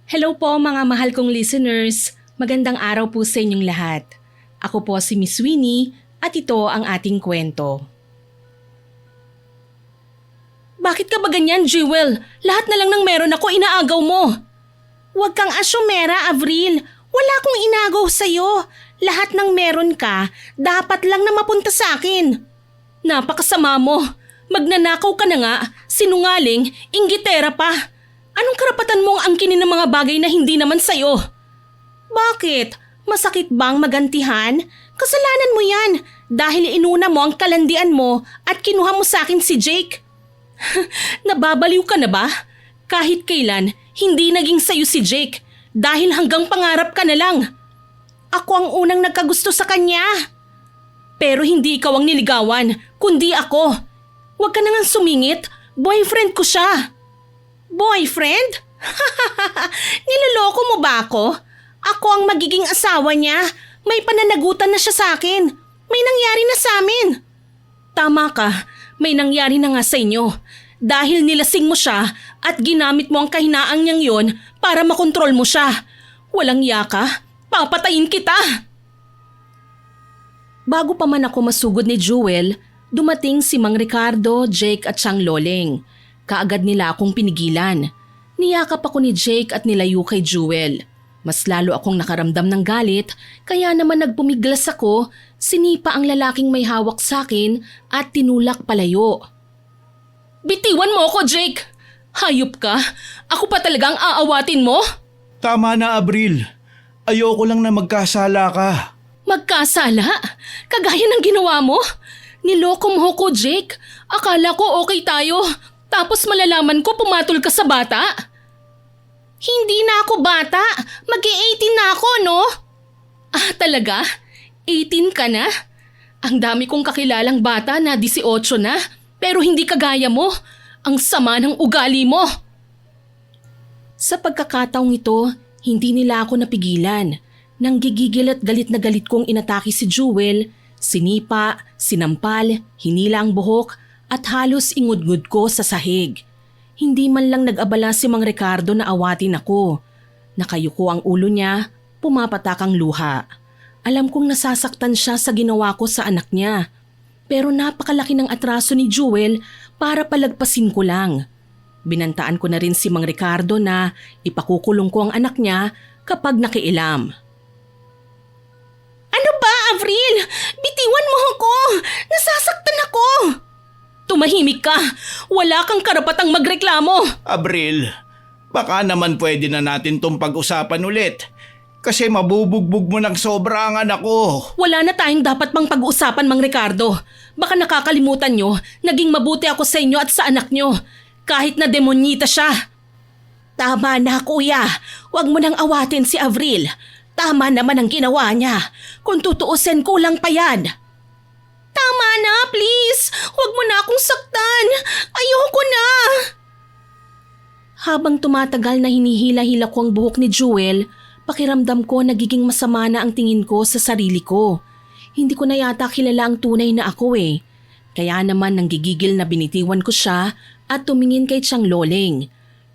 Hello po mga mahal kong listeners. Magandang araw po sa inyong lahat. Ako po si Miss Winnie at ito ang ating kwento. Bakit ka ba ganyan, Jewel? Lahat na lang ng meron ako inaagaw mo. Huwag kang asyumera, Avril. Wala akong inagaw sa'yo. Lahat ng meron ka, dapat lang na mapunta sa akin. Napakasama mo. Magnanakaw ka na nga, sinungaling, inggitera pa. Anong karapatan mong angkinin ng mga bagay na hindi naman sa'yo? Bakit? Masakit bang magantihan? Kasalanan mo yan dahil inuna mo ang kalandian mo at kinuha mo sa akin si Jake. Nababaliw ka na ba? Kahit kailan, hindi naging sayo si Jake dahil hanggang pangarap ka na lang. Ako ang unang nagkagusto sa kanya. Pero hindi ikaw ang niligawan, kundi ako. Huwag ka nang sumingit, boyfriend ko siya. Boyfriend? Niloloko mo ba ako? Ako ang magiging asawa niya. May pananagutan na siya sa akin. May nangyari na sa amin. Tama ka, may nangyari na nga sa inyo. Dahil nilasing mo siya at ginamit mo ang kahinaang niyang yon para makontrol mo siya. Walang yaka, papatayin kita. Bago pa man ako masugod ni Jewel, dumating si Mang Ricardo, Jake at siyang Loleng. Kaagad nila akong pinigilan. Niyakap ako ni Jake at nilayo kay Jewel. Mas lalo akong nakaramdam ng galit, kaya naman nagpumiglas ako, sinipa ang lalaking may hawak sa akin at tinulak palayo. Bitiwan mo ako, Jake! Hayop ka! Ako pa talagang aawatin mo? Tama na, Avril. Ayoko lang na magkasala ka. Magkasala? Kagaya ng ginawa mo? Niloko mo ko, Jake. Akala ko okay tayo. Tapos malalaman ko pumatol ka sa bata? Hindi na ako bata. Mag-18 na ako, no? Ah, talaga? 18 ka na? Ang dami kong kakilalang bata na 18 na, pero hindi kagaya mo. Ang sama ng ugali mo. Sa pagkakataong ito, hindi nila ako napigilan. Nang gigigil at galit na galit kong inatake si Jewel, sinipa, sinampal, hinila ang buhok, at halos ingudngud ko sa sahig. Hindi man lang nag-abala si Mang Ricardo na awatin ako. Nakayuko ang ulo niya, pumapatak ang luha. Alam kong nasasaktan siya sa ginawa ko sa anak niya. Pero napakalaki ng atraso ni Jewel para palagpasin ko lang. Binantaan ko na rin si Mang Ricardo na ipakukulong ko ang anak niya kapag nakiilam. Ano ba, Avril? Bitiwan mo ako! Nasasaktan ako! Tumahimik ka! Wala kang karapatang magreklamo! Avril, baka naman pwede na natin tong pag-usapan ulit. Kasi mabubugbog mo ng sobra ang anak ko. Wala na tayong dapat pang pag-uusapan, Mang Ricardo. Baka nakakalimutan nyo, naging mabuti ako sa inyo at sa anak nyo. Kahit na demonyita siya. Tama na, kuya. Huwag mo nang awatin si Avril. Tama naman ang ginawa niya. Kung tutuusin, kulang pa yan. Tama na, please. Huwag mo na akong saktan. Ayoko na. Habang tumatagal na hinihila-hila ko ang buhok ni Jewel, pakiramdam ko nagiging masama na ang tingin ko sa sarili ko. Hindi ko na yata kilala ang tunay na ako eh. Kaya naman nanggigigil na binitiwan ko siya at tumingin kay Tiyang Loleng.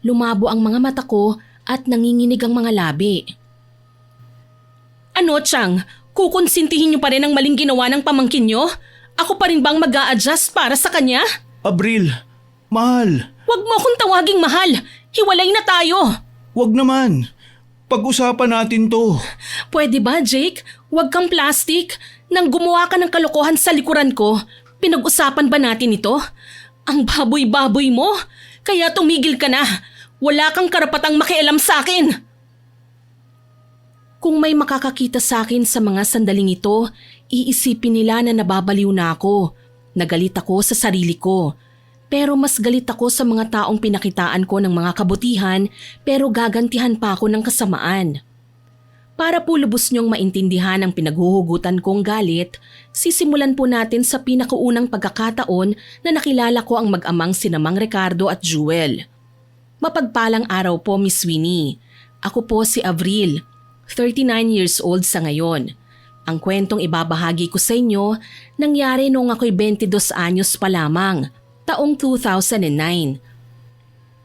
Lumabo ang mga mata ko at nanginginig ang mga labi. Ano, Tiyang? Kukonsintihin niyo pa rin ang maling ginawa ng pamangkin niyo? Ako pa rin bang mag-a-adjust para sa kanya? Avril, mahal. Huwag mo akong tawaging mahal. Hiwalay na tayo. Huwag naman. Pag-usapan natin to. Pwede ba, Jake? Huwag kang plastic. Nang gumawa ka ng kalokohan sa likuran ko, pinag-usapan ba natin ito? Ang baboy-baboy mo. Kaya tumigil ka na. Wala kang karapatang makialam sa akin. Kung may makakakita sa akin sa mga sandaling ito, iisipin nila na nababaliw na ako. Nagalit ako sa sarili ko. Pero mas galit ako sa mga taong pinakitaan ko ng mga kabutihan pero gagantihan pa ako ng kasamaan. Para po lubos niyong maintindihan ang pinaghuhugutan kong galit, sisimulan po natin sa pinakaunang pagkakataon na nakilala ko ang mag-amang sina Mang Ricardo at Jewel. Mapagpalang araw po, Miss Winnie. Ako po si Avril. 39 years old sa ngayon. Ang kwentong ibabahagi ko sa inyo nangyari noong ako'y 22 anyos pa lamang, taong 2009.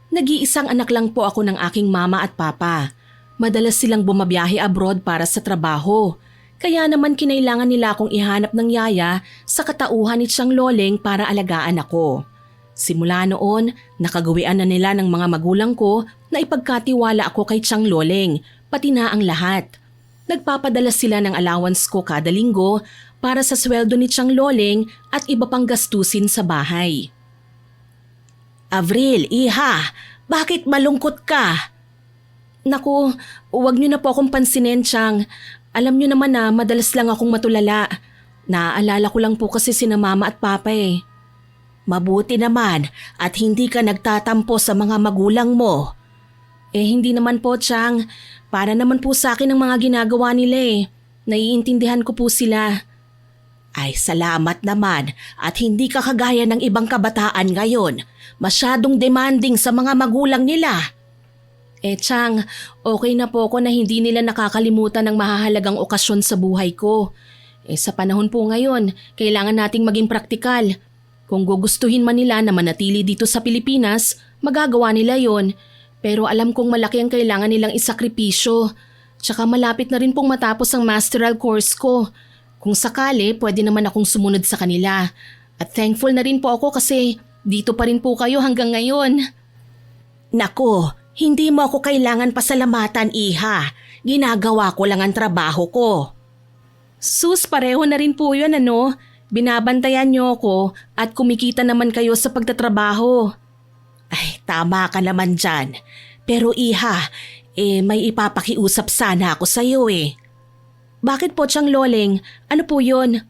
Nag-iisang anak lang po ako ng aking mama at papa. Madalas silang bumabiyahe abroad para sa trabaho. Kaya naman kinailangan nila akong ihanap ng yaya sa katauhan ni Tiyang Loleng para alagaan ako. Simula noon, nakagawian na nila ng mga magulang ko na ipagkatiwala ako kay Tiyang Loleng, pati na ang lahat. Nagpapadala sila ng allowance ko kada linggo para sa sweldo ni Tiyang Loleng at iba pang gastusin sa bahay. Avril, iha, bakit malungkot ka? Naku, huwag niyo na po akong pansinin, Tiyang. Alam niyo naman na madalas lang akong matulala. Naaalala ko lang po kasi sina mama at papa eh. Mabuti naman at hindi ka nagtatampo sa mga magulang mo. Hindi naman po, Tiyang. Para naman po sa akin ang mga ginagawa nila eh. Naiintindihan ko po sila. Ay, salamat naman at hindi ka kagaya ng ibang kabataan ngayon. Masyadong demanding sa mga magulang nila. Tiyang, okay na po ako na hindi nila nakakalimutan ng mahahalagang okasyon sa buhay ko. Sa panahon po ngayon, kailangan nating maging praktikal. Kung gugustuhin man nila na manatili dito sa Pilipinas, magagawa nila yon. Pero alam kong malaki ang kailangan nilang isakripisyo. Tsaka malapit na rin pong matapos ang masteral course ko. Kung sakali, pwede naman akong sumunod sa kanila. At thankful na rin po ako kasi dito pa rin po kayo hanggang ngayon. Nako, hindi mo ako kailangan pasalamatan, iha. Ginagawa ko lang ang trabaho ko. Sus, pareho na rin po yun, ano? Binabantayan niyo ako at kumikita naman kayo sa pagtatrabaho. Ay, tama ka naman dyan. Pero iha, may ipapakiusap sana ako sa iyo eh. Bakit po, Tiyang Loleng? Ano po yun?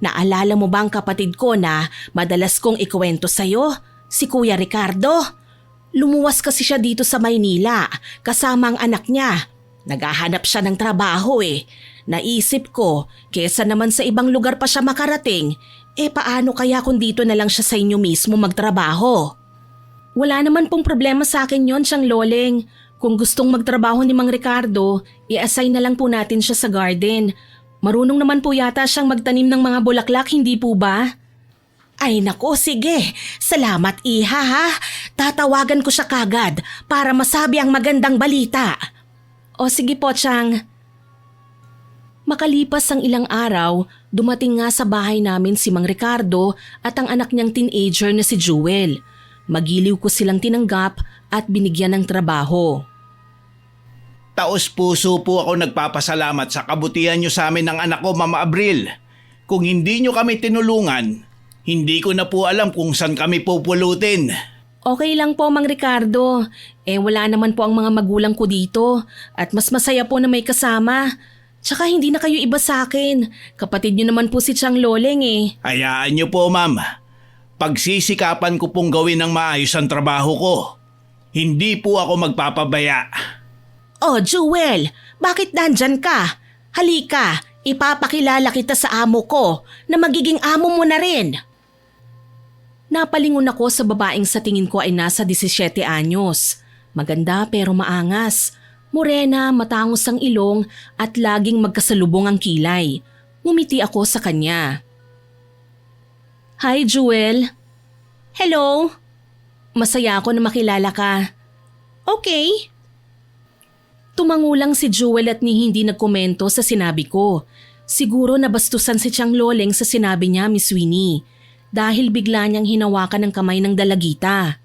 Naalala mo ba ang kapatid ko na madalas kong ikwento sa'yo? Si Kuya Ricardo? Lumuwas kasi siya dito sa Maynila kasama ang anak niya. Naghahanap siya ng trabaho eh. Naisip ko, kesa naman sa ibang lugar pa siya makarating, paano kaya kung dito na lang siya sa inyo mismo magtrabaho? Wala naman pong problema sa akin yon, Tiyang Loleng. Kung gustong magtrabaho ni Mang Ricardo, i-assign na lang po natin siya sa garden. Marunong naman po yata siyang magtanim ng mga bulaklak, hindi po ba? Ay nako, sige. Salamat iha ha. Tatawagan ko siya kagad para masabi ang magandang balita. O sige po, Tiyang. Makalipas ang ilang araw, dumating nga sa bahay namin si Mang Ricardo at ang anak niyang teenager na si Jewel. Magiliw ko silang tinanggap at binigyan ng trabaho. Taos puso po ako nagpapasalamat sa kabutihan niyo sa amin ng anak ko, Mama Abril. Kung hindi niyo kami tinulungan, hindi ko na po alam kung saan kami pupulutin. Okay lang po, Mang Ricardo. Wala naman po ang mga magulang ko dito at mas masaya po na may kasama. Tsaka hindi na kayo iba sa akin. Kapatid niyo naman po si Tiyang Loleng eh. Hayaan niyo po, Ma'am. Pagsisikapan ko pong gawin ng maayos ang trabaho ko. Hindi po ako magpapabaya. Oh, Jewel, bakit nandyan ka? Halika, ipapakilala kita sa amo ko na magiging amo mo na rin. Napalingon ako sa babaeng sa tingin ko ay nasa 17 anyos. Maganda pero maangas. Morena, matangos ang ilong at laging magkasalubong ang kilay. Ngumiti ako sa kanya. Hi, Jewel. Hello. Masaya ako na makilala ka. Okay. Tumangulang si Jewel at hindi nagkomento sa sinabi ko. Siguro nabastusan si Tiyang Loleng sa sinabi niya, Miss Winnie. Dahil bigla niyang hinawakan ng kamay ng dalagita.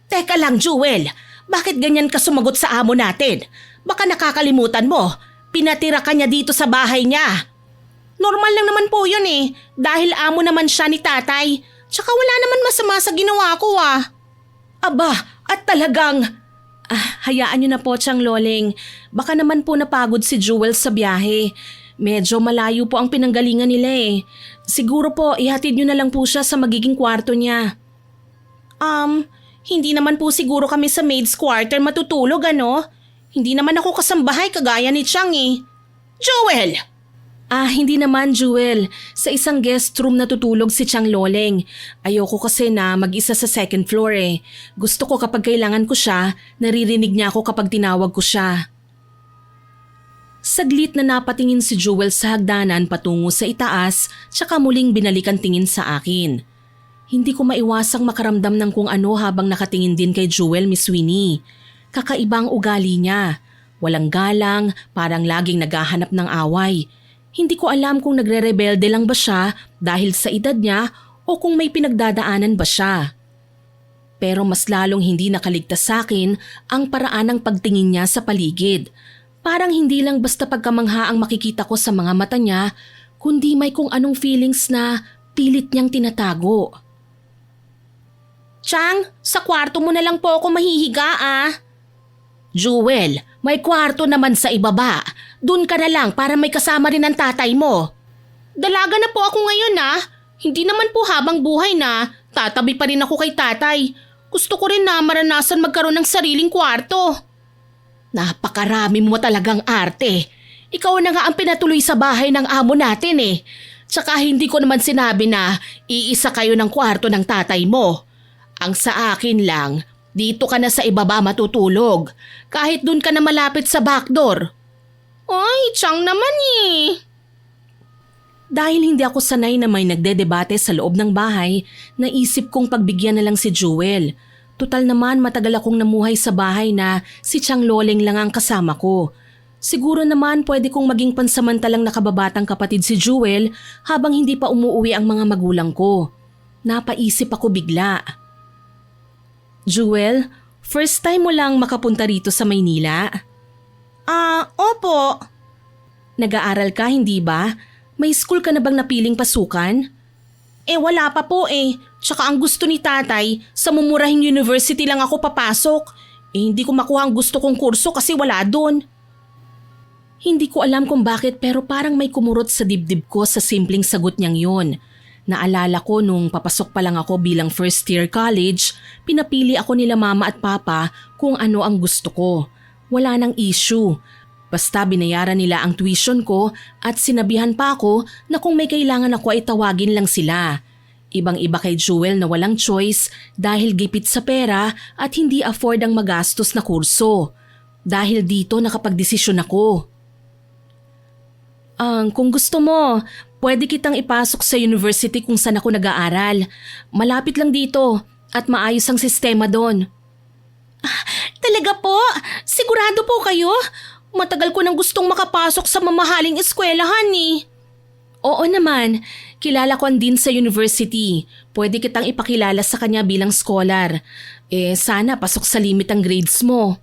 Teka lang, Jewel. Bakit ganyan ka sumagot sa amo natin? Baka nakakalimutan mo. Pinatira ka niya dito sa bahay niya. Normal lang naman po yun eh. Dahil amo naman siya ni tatay. Tsaka wala naman masama sa ginawa ko ah. Aba, at talagang... hayaan niyo na po, Tiyang Loleng. Baka naman po napagod si Jewel sa biyahe. Medyo malayo po ang pinanggalingan nila eh. Siguro po ihatid niyo na lang po siya sa magiging kwarto niya. Hindi naman po siguro kami sa maid's quarter matutulog ano? Hindi naman ako kasambahay kagaya ni Tiyang eh. Jewel! Hindi naman, Jewel. Sa isang guest room natutulog si Tiyang Loleng. Ayoko kasi na mag-isa sa second floor eh. Gusto ko kapag kailangan ko siya, naririnig niya ako kapag tinawag ko siya. Saglit na napatingin si Jewel sa hagdanan patungo sa itaas, tsaka muling binalikan tingin sa akin. Hindi ko maiwasang makaramdam ng kung ano habang nakatingin din kay Jewel, Miss Winnie. Kakaibang ugali niya. Walang galang, parang laging naghahanap ng away. Hindi ko alam kung nagre-rebelde lang ba siya dahil sa edad niya o kung may pinagdadaanan ba siya. Pero mas lalong hindi nakaligtas sa akin ang paraan ng pagtingin niya sa paligid. Parang hindi lang basta pagkamangha ang makikita ko sa mga mata niya, kundi may kung anong feelings na pilit niyang tinatago. Chang, sa kwarto mo na lang po ako mahihiga ah. Jewel, may kwarto naman sa ibaba. Doon ka na lang para may kasama rin ang tatay mo. Dalaga na po ako ngayon ah. Hindi naman po habang buhay na tatabi pa rin ako kay tatay. Gusto ko rin na maranasan magkaroon ng sariling kwarto. Napakarami mo talagang arte. Ikaw na nga ang pinatuloy sa bahay ng amo natin eh. Tsaka hindi ko naman sinabi na iisa kayo ng kwarto ng tatay mo. Ang sa akin lang, dito ka na sa ibaba matutulog. Kahit dun ka na malapit sa backdoor. Ay, Chang naman eh. Dahil hindi ako sanay na may nagdedebate sa loob ng bahay, naisip kong pagbigyan na lang si Jewel. Tutal naman matagal akong namuhay sa bahay na si Chang Loleng lang ang kasama ko. Siguro naman pwede kong maging pansamantalang nakababatang kapatid si Jewel habang hindi pa umuwi ang mga magulang ko. Napaisip ako bigla. Jewel, first time mo lang makapunta rito sa Maynila? Opo. Nag-aaral ka, hindi ba? May school ka na bang napiling pasukan? Wala pa po eh. Tsaka ang gusto ni tatay, sa mumurahing university lang ako papasok. Hindi ko makuha ang gusto kong kurso kasi wala doon. Hindi ko alam kung bakit pero parang may kumurot sa dibdib ko sa simpleng sagot niyang yun. Naalala ko nung papasok pa lang ako bilang first year college, pinapili ako nila mama at papa kung ano ang gusto ko. Wala nang issue. Basta binayaran nila ang tuition ko at sinabihan pa ako na kung may kailangan ako ay tawagin lang sila. Ibang-iba kay Jewel na walang choice dahil gipit sa pera at hindi afford ang magastos na kurso. Dahil dito nakapagdesisyon ako. Kung gusto mo, pwede kitang ipasok sa university kung saan ako nag-aaral. Malapit lang dito at maayos ang sistema doon. Talaga po? Sigurado po kayo? Matagal ko nang gustong makapasok sa mamahaling eskwelahan eh. Oo naman, kilala ko ang dean sa university. Pwede kitang ipakilala sa kanya bilang scholar. Sana pasok sa limit ang grades mo.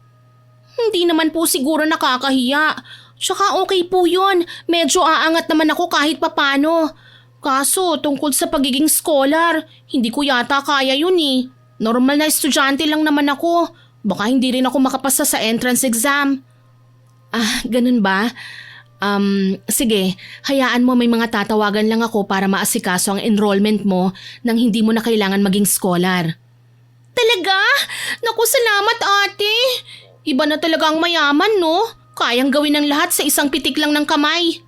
Hindi naman po siguro nakakahiya. Tsaka okay po yun. Medyo aangat naman ako kahit papano. Kaso tungkol sa pagiging scholar, hindi ko yata kaya yun eh. Normal na estudyante lang naman ako. Baka hindi rin ako makapasa sa entrance exam. Ganun ba? Sige, hayaan mo may mga tatawagan lang ako para maasikaso ang enrollment mo nang hindi mo na kailangan maging scholar. Talaga? Naku, salamat ate. Iba na talaga ang mayaman no? Kayang gawin ang lahat sa isang pitik lang ng kamay.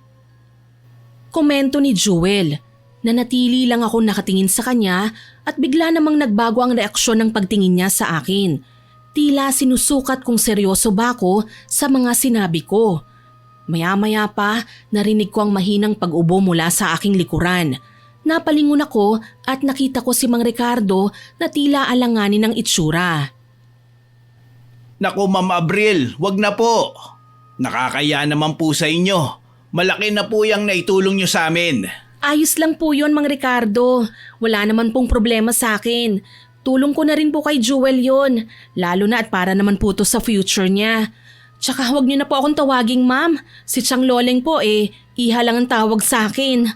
Komento ni Jewel. Nanatili lang ako nakatingin sa kanya at bigla namang nagbago ang reaksyon ng pagtingin niya sa akin. Tila sinusukat kung seryoso ba ako sa mga sinabi ko. Maya-maya pa, narinig ko ang mahinang pag-ubo mula sa aking likuran. Napalingon ako at nakita ko si Mang Ricardo na tila alanganin ng itsura. Naku Ma'am Abril, wag na po. Nakakaya naman po sa inyo. Malaki na po yung naitulong nyo sa amin. Ayos lang po yun, Mang Ricardo. Wala naman pong problema sa akin. Tulong ko na rin po kay Jewel yun. Lalo na at para naman po to sa future niya. Tsaka huwag niyo na po akong tawaging ma'am. Si Chang Loleng po iha lang ang tawag sa akin.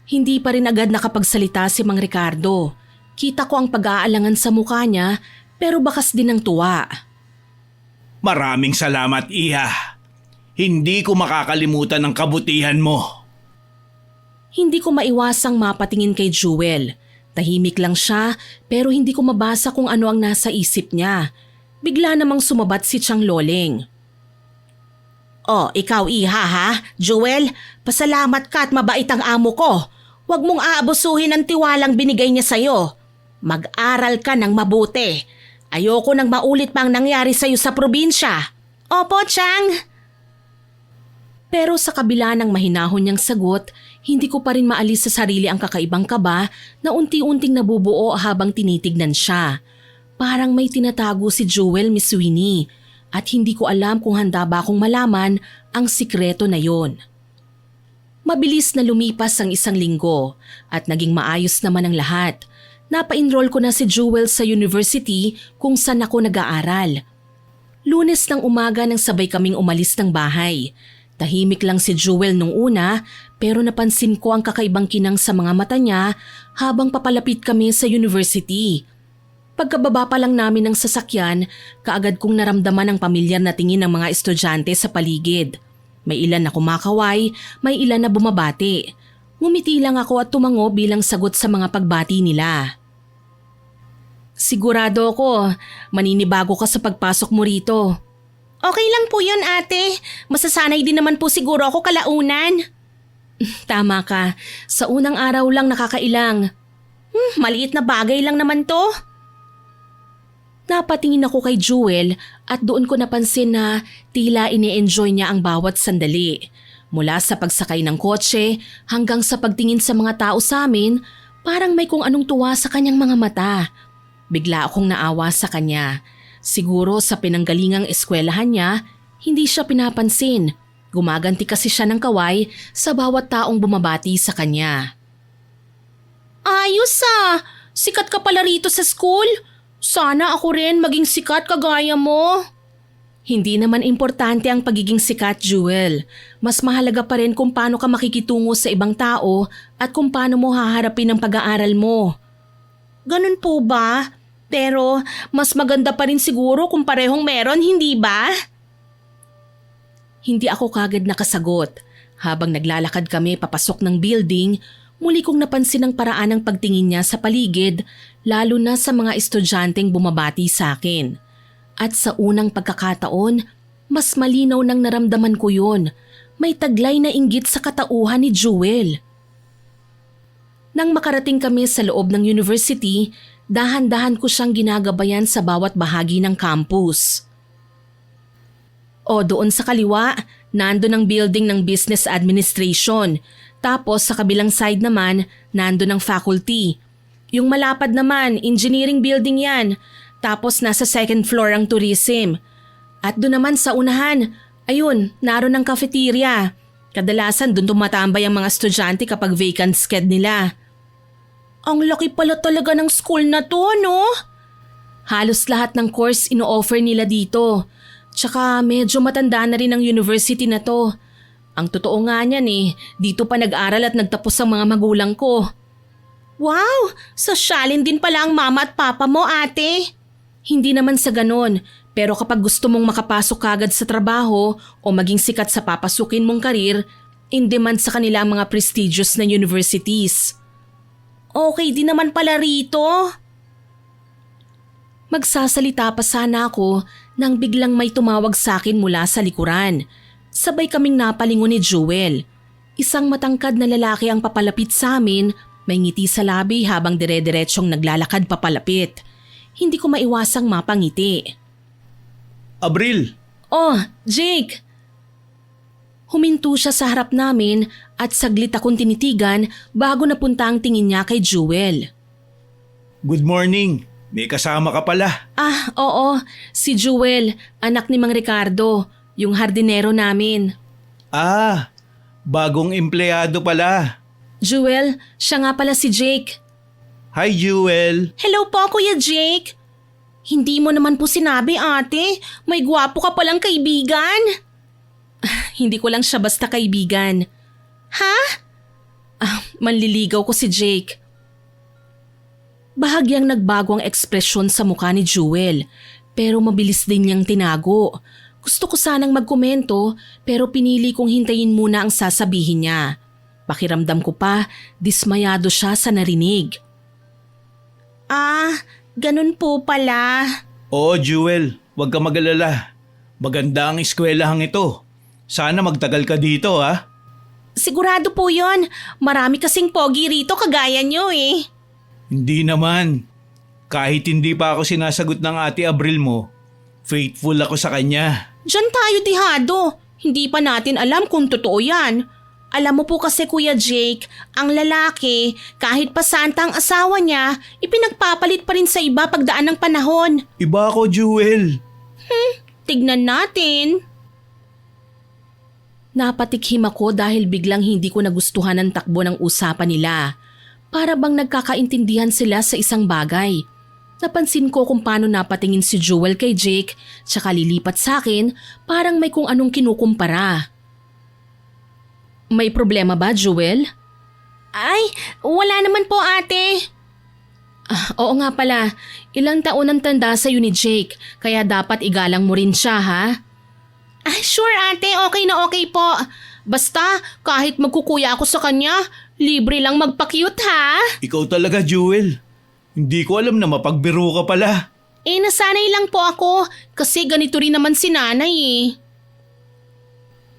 Hindi pa rin agad nakapagsalita si Mang Ricardo. Kita ko ang pag-aalangan sa mukha niya pero bakas din ng tuwa. Maraming salamat, Iha. Hindi ko makakalimutan ang kabutihan mo. Hindi ko maiwasang mapatingin kay Jewel. Tahimik lang siya pero hindi ko mabasa kung ano ang nasa isip niya. Bigla namang sumabat si Chang Loleng. Ikaw Iha ha? Jewel, pasalamat ka at mabait ang amo ko. Huwag mong aabusuhin ang tiwalang binigay niya sa'yo. Mag-aral ka ng mabuti. Ayoko nang maulit pang nangyari sa'yo sa probinsya. Opo, Chang. Pero sa kabila ng mahinahon niyang sagot, hindi ko pa rin maalis sa sarili ang kakaibang kaba na unti-unting nabubuo habang tinitignan siya. Parang may tinatago si Jewel, Miss Winnie, at hindi ko alam kung handa ba akong malaman ang sikreto na yon. Mabilis na lumipas ang 1 linggo at naging maayos naman ang lahat. Napa-enroll ko na si Jewel sa university kung saan ako nag-aaral. Lunes ng umaga nang sabay kaming umalis ng bahay. Tahimik lang si Jewel nung una pero napansin ko ang kakaibang kinang sa mga mata niya habang papalapit kami sa university. Pagkababa pa lang namin ng sasakyan, kaagad kong naramdaman ang pamilyar na tingin ng mga estudyante sa paligid. May ilan na kumakaway, may ilan na bumabati. Ngumiti lang ako at tumango bilang sagot sa mga pagbati nila. Sigurado ako, maninibago ka sa pagpasok mo rito. Okay lang po yun, ate. Masasanay din naman po siguro ako kalaunan. Tama ka, sa unang araw lang nakakailang. Maliit na bagay lang naman to. Napatingin ako kay Jewel at doon ko napansin na tila ini-enjoy niya ang bawat sandali. Mula sa pagsakay ng kotse hanggang sa pagtingin sa mga tao sa amin, parang may kung anong tuwa sa kanyang mga mata. Bigla akong naawa sa kanya. Siguro sa pinanggalingang eskwelahan niya, hindi siya pinapansin. Gumaganti kasi siya ng kaway sa bawat taong bumabati sa kanya. Ayos ah! Sikat ka pala rito sa school? Sana ako rin maging sikat kagaya mo. Hindi naman importante ang pagiging sikat, Jewel. Mas mahalaga pa rin kung paano ka makikitungo sa ibang tao at kung paano mo haharapin ang pag-aaral mo. Ganun po ba? Pero mas maganda pa rin siguro kung parehong meron, hindi ba? Hindi ako kagad nakasagot. Habang naglalakad kami papasok ng building, muli kong napansin ang paraan ng pagtingin niya sa paligid, lalo na sa mga estudyanteng bumabati sa akin. At sa unang pagkakataon, mas malinaw nang naramdaman ko yun. May taglay na inggit sa katauhan ni Jewel. Nang makarating kami sa loob ng university, dahan-dahan ko siyang ginagabayan sa bawat bahagi ng campus. O doon sa kaliwa, nandun ang building ng business administration. Tapos sa kabilang side naman, nandun ang faculty. Yung malapad naman, engineering building yan. Tapos nasa 2nd floor ang tourism. At doon naman sa unahan, ayun, naroon ang cafeteria. Kadalasan doon tumatambay ang mga estudyante kapag vacant sked nila. Ang laki pala talaga ng school na to, no? Halos lahat ng course ino-offer nila dito. Tsaka medyo matanda na rin ang university na to. Ang totoo nga niyan dito pa nag-aral at nagtapos ang mga magulang ko. Wow! Sosyalin din pala ang mama at papa mo, ate. Hindi naman sa ganon, pero kapag gusto mong makapasok kagad sa trabaho o maging sikat sa papasukin mong karir, in demand sa kanila ang mga prestigious na universities. Okay din naman pala rito. Magsasalita pa sana ako nang biglang may tumawag sa akin mula sa likuran. Sabay kaming napalingon ni Jewel. Isang matangkad na lalaki ang papalapit sa amin, may ngiti sa labi habang dire-diretsyong naglalakad papalapit. Hindi ko maiwasang mapangiti. Abril! Oh, Jake! Huminto siya sa harap namin at saglit akong tinitigan bago napunta ang tingin niya kay Jewel. Good morning! May kasama ka pala. Ah, oo. Si Jewel, anak ni Mang Ricardo, yung hardinero namin. Ah, bagong empleyado pala. Jewel, siya nga pala si Jake. Hi, Jewel. Hello po, Kuya Jake. Hindi mo naman po sinabi, ate. May gwapo ka palang kaibigan. Hindi ko lang siya basta kaibigan. Ha? Manliligaw ko si Jake. Bahagyang nagbago ang ekspresyon sa mukha ni Jewel, pero mabilis din niyang tinago. Gusto ko sanang magkomento pero pinili kong hintayin muna ang sasabihin niya. Pakiramdam ko pa, dismayado siya sa narinig. Ah, ganun po pala. Oo, Jewel. Huwag ka mag-alala. Maganda ang eskwelahang ito. Sana magtagal ka dito, ha? Sigurado po yon. Marami kasing pogi rito kagaya niyo eh. Hindi naman. Kahit hindi pa ako sinasagot ng ate Abril mo, faithful ako sa kanya. Diyan tayo dihado. Hindi pa natin alam kung totoo yan. Alam mo po kasi Kuya Jake, ang lalaki, kahit pa santa ang asawa niya, ipinagpapalit pa rin sa iba pagdaan ng panahon. Iba ako, Jewel. Tignan natin. Napatikhim ako dahil biglang hindi ko nagustuhan ang takbo ng usapan nila. Para bang nagkakaintindihan sila sa isang bagay. Napansin ko kung paano napatingin si Jewel kay Jake, tsaka lilipat sa akin parang may kung anong kinukumpara. May problema ba, Jewel? Ay, wala naman po ate. Oo nga pala, ilang taon ang tanda sa'yo ni Jake, kaya dapat igalang mo rin siya ha? Ay, sure ate, okay na okay po. Basta, kahit magkukuya ako sa kanya, libre lang magpa-cute ha? Ikaw talaga, Jewel. Hindi ko alam na mapagbiro ka pala. Nasanay lang po ako kasi ganito rin naman si nanay eh.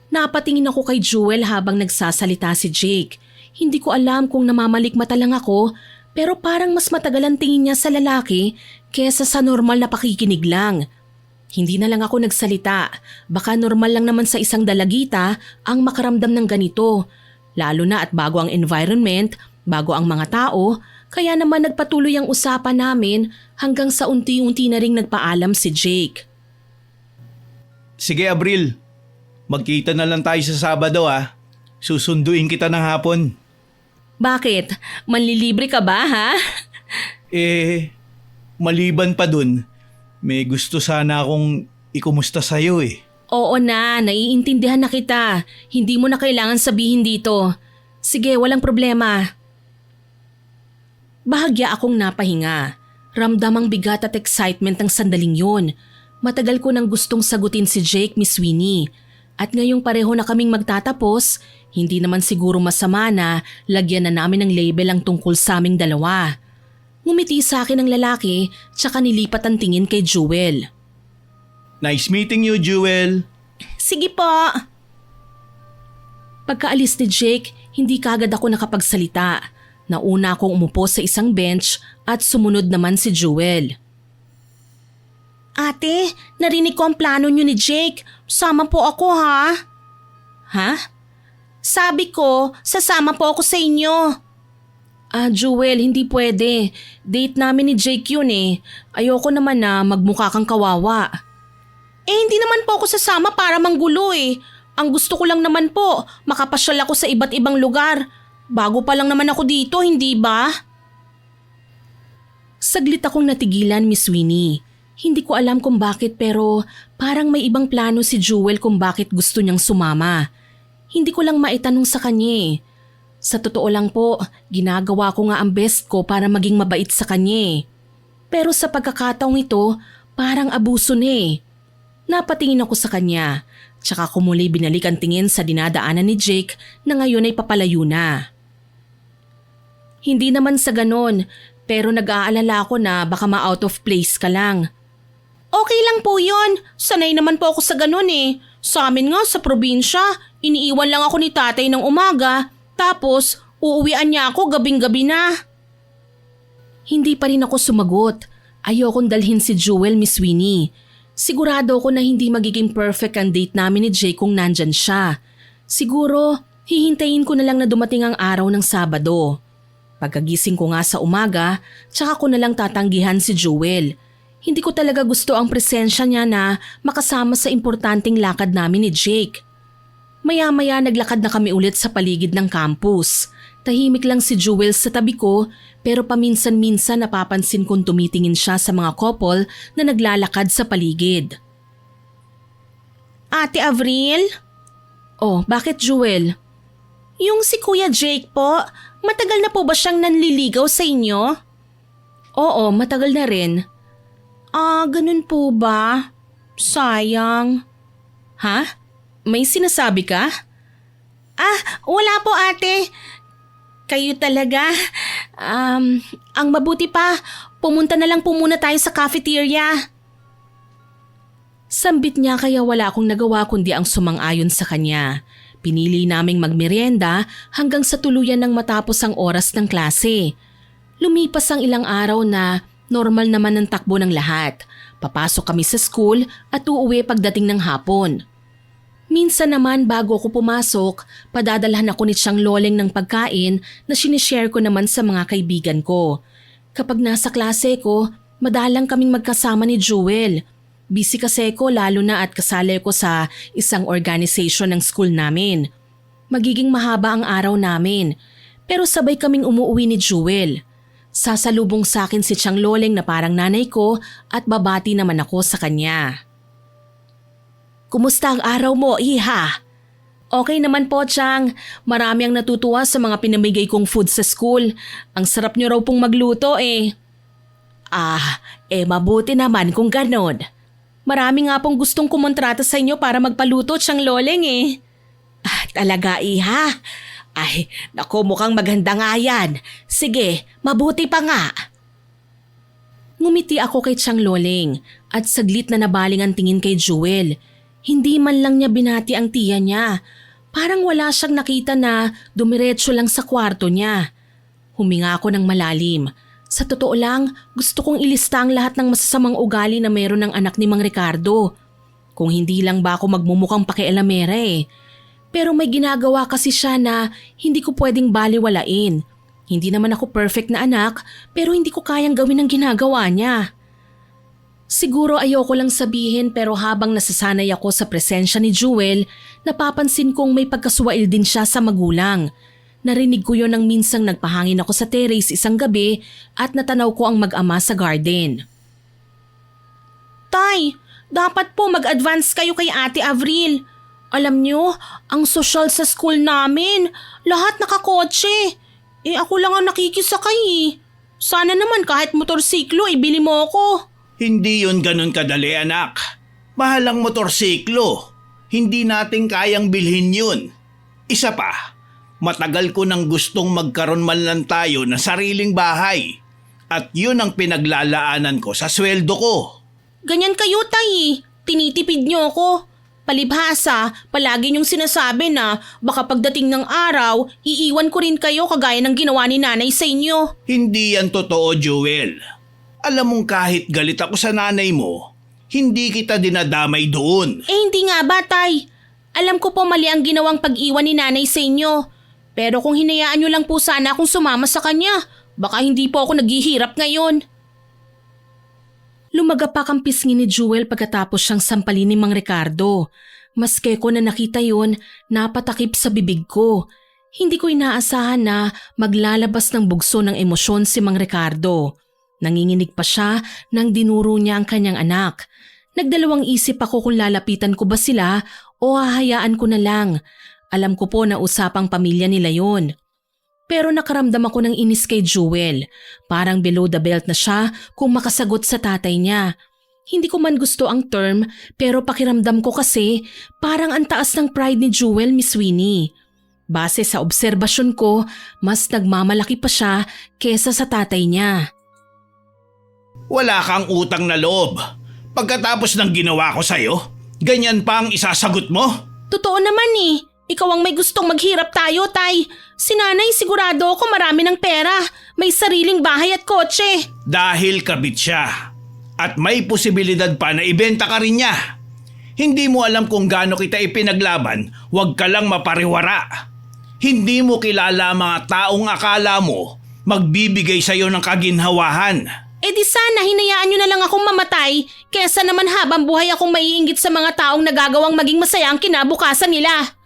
Napatingin ako kay Jewel habang nagsasalita si Jake. Hindi ko alam kung namamalikmata lang ako pero parang mas matagal ang tingin niya sa lalaki kesa sa normal na pakikinig lang. Hindi na lang ako nagsalita. Baka normal lang naman sa isang dalagita ang makaramdam ng ganito. Lalo na at bago ang environment, bago ang mga tao, kaya naman nagpatuloy ang usapan namin hanggang sa unti-unti na ring nagpaalam si Jake. Sige, Abril. Magkita na lang tayo sa Sabado ha. Susunduin kita ng hapon. Bakit? Manlilibre ka ba ha? Maliban pa dun, may gusto sana akong ikumusta sa'yo eh. Oo na, naiintindihan na kita. Hindi mo na kailangan sabihin dito. Sige, walang problema. Bahagya akong napahinga. Ramdam ang bigat at excitement ng sandaling yun. Matagal ko nang gustong sagutin si Jake, Miss Winnie. At ngayong pareho na kaming magtatapos, hindi naman siguro masama na lagyan na namin ng label ang tungkol sa aming dalawa. Ngumiti sa akin ang lalaki, tsaka nilipat ang tingin kay Jewel. Nice meeting you, Jewel. Sige po. Pagkaalis ni Jake, hindi kagad ako nakapagsalita. Nauna akong umupo sa isang bench at sumunod naman si Jewel. Ate, narinig ko ang plano niyo ni Jake. Sama po ako ha? Ha? Sabi ko, sasama po ako sa inyo. Jewel, hindi pwede. Date namin ni Jake yun eh. Ayoko naman na magmukha kang kawawa. Hindi naman po ako sasama para manggulo eh. Ang gusto ko lang naman po, makapasyal ako sa iba't ibang lugar. Bago pa lang naman ako dito, hindi ba? Saglit akong natigilan, Miss Winnie. Hindi ko alam kung bakit pero parang may ibang plano si Jewel kung bakit gusto niyang sumama. Hindi ko lang maitanong sa kanya eh. Sa totoo lang po, ginagawa ko nga ang best ko para maging mabait sa kanya eh. Pero sa pagkakataong ito, parang abuso na eh. Napatingin ako sa kanya, tsaka ko muli binalik ang tingin sa dinadaanan ni Jake na ngayon ay papalayo na. Hindi naman sa ganon, pero nag-aalala ako na baka ma-out of place ka lang. Okay lang po yun. Sanay naman po ako sa ganun eh. Sa amin nga sa probinsya, iniiwan lang ako ni tatay ng umaga. Tapos, uuwian niya ako gabing-gabi na. Hindi pa rin ako sumagot. Ayokong dalhin si Jewel, Miss Winnie. Sigurado ako na hindi magiging perfect ang date namin ni Jay kung nandyan siya. Siguro, hihintayin ko na lang na dumating ang araw ng Sabado. Pagkagising ko nga sa umaga, tsaka ko na lang tatanggihan si Jewel. Hindi ko talaga gusto ang presensya niya na makasama sa importanteng lakad namin ni Jake. Maya-maya naglakad na kami ulit sa paligid ng campus. Tahimik lang si Jewel sa tabi ko pero paminsan-minsan napapansin kong tumitingin siya sa mga couple na naglalakad sa paligid. Ate Avril? Oh, bakit Jewel? Yung si Kuya Jake po, matagal na po ba siyang nanliligaw sa inyo? Oo, matagal na rin. Ganun po ba? Sayang. Ha? May sinasabi ka? Wala po ate. Kayo talaga. Ang mabuti pa, pumunta na lang po muna tayo sa cafeteria. Sambit niya kaya wala akong nagawa kundi ang sumang-ayon sa kanya. Pinili naming magmerienda hanggang sa tuluyan ng matapos ang oras ng klase. Lumipas ang ilang araw na normal naman ang takbo ng lahat. Papasok kami sa school at uuwi pagdating ng hapon. Minsan naman bago ako pumasok, padadalhan ako ni Tiyang Loleng ng pagkain na sinishare ko naman sa mga kaibigan ko. Kapag nasa klase ko, madalang kaming magkasama ni Jewel. Busy kasi ko lalo na at kasali ko sa isang organization ng school namin. Magiging mahaba ang araw namin, pero sabay kaming umuwi ni Jewel. Sasalubong sa akin si Tiyang Loleng na parang nanay ko at babati naman ako sa kanya. Kumusta ang araw mo, Iha? Okay naman po, Tiyang. Marami ang natutuwa sa mga pinamigay kong food sa school. Ang sarap niyo raw pong magluto eh. Mabuti naman kung ganon. Marami nga pong gustong kumontrata sa inyo para magpaluto, Tiyang Loleng eh. Talaga, Iha? Ay, naku, mukhang maganda nga yan. Sige, mabuti pa nga. Ngumiti ako kay Tiyang Loleng at saglit na nabaling ang tingin kay Jewel. Hindi man lang niya binati ang tiya niya. Parang wala siyang nakita na dumiretso lang sa kwarto niya. Huminga ako ng malalim. Sa totoo lang, gusto kong ilista ang lahat ng masasamang ugali na meron ng anak ni Mang Ricardo. Kung hindi lang ba ako magmumukhang pakialamera eh. Pero may ginagawa kasi siya na hindi ko pwedeng baliwalain. Hindi naman ako perfect na anak pero hindi ko kayang gawin ang ginagawa niya. Siguro ayoko lang sabihin pero habang nasasanay ako sa presensya ni Jewel, napapansin kong may pagkasuwail din siya sa magulang. Narinig ko yon nang minsang nagpahangin ako sa terrace isang gabi at natanaw ko ang mag-ama sa garden. Tay, dapat po mag-advance kayo kay Ate Avril. Alam niyo, ang sosyal sa school namin, lahat nakakotse. Ako lang ang nakikisakay eh. Sana naman kahit motorsiklo ibili mo ko. Hindi yun ganun kadali, anak. Mahal ang motorsiklo. Hindi natin kayang bilhin yun. Isa pa, matagal ko nang gustong magkaroon man lang tayo ng sariling bahay. At yun ang pinaglalaanan ko sa sweldo ko. Ganyan kayo, tay. Tinitipid niyo ako. Palibhasa, palagi niyong sinasabi na baka pagdating ng araw, iiwan ko rin kayo kagaya ng ginawa ni nanay sa inyo. Hindi yan totoo, Jewel. Alam mong kahit galit ako sa nanay mo, hindi kita dinadamay doon. Hindi nga ba, tay? Alam ko po mali ang ginawang pag-iwan ni nanay sa inyo. Pero kung hinayaan niyo lang po sana akong sumama sa kanya, baka hindi po ako naghihirap ngayon. Lumagapak ang pisngi ni Jewel pagkatapos siyang sampalin ni Mang Ricardo. Maske ko na nakita yun, napatakip sa bibig ko. Hindi ko inaasahan na maglalabas ng bugso ng emosyon si Mang Ricardo. Nanginginig pa siya nang dinuro niya ang kanyang anak. Nagdalawang isip ako kung lalapitan ko ba sila o hahayaan ko na lang. Alam ko po na usapang pamilya nila yon. Pero nakaramdam ako ng inis kay Jewel. Parang below the belt na siya kung makasagot sa tatay niya. Hindi ko man gusto ang term pero pakiramdam ko kasi parang ang taas ng pride ni Jewel, Miss Winnie. Base sa obserbasyon ko, mas nagmamalaki pa siya kesa sa tatay niya. Wala kang utang na loob. Pagkatapos ng ginawa ko sa'yo, ganyan pa ang isasagot mo? Totoo naman eh. Ikaw ang may gustong maghirap tayo, tay. Si nanay sigurado ako marami ng pera. May sariling bahay at kotse. Dahil kabit siya. At may posibilidad pa na ibenta ka rin niya. Hindi mo alam kung gaano kita ipinaglaban, huwag ka lang mapariwara. Hindi mo kilala ang mga taong akala mo magbibigay sa'yo ng kaginhawahan. Di sana hinayaan nyo na lang akong mamatay kesa naman habang buhay akong maiinggit sa mga taong nagagawang maging masaya ang kinabukasan nila.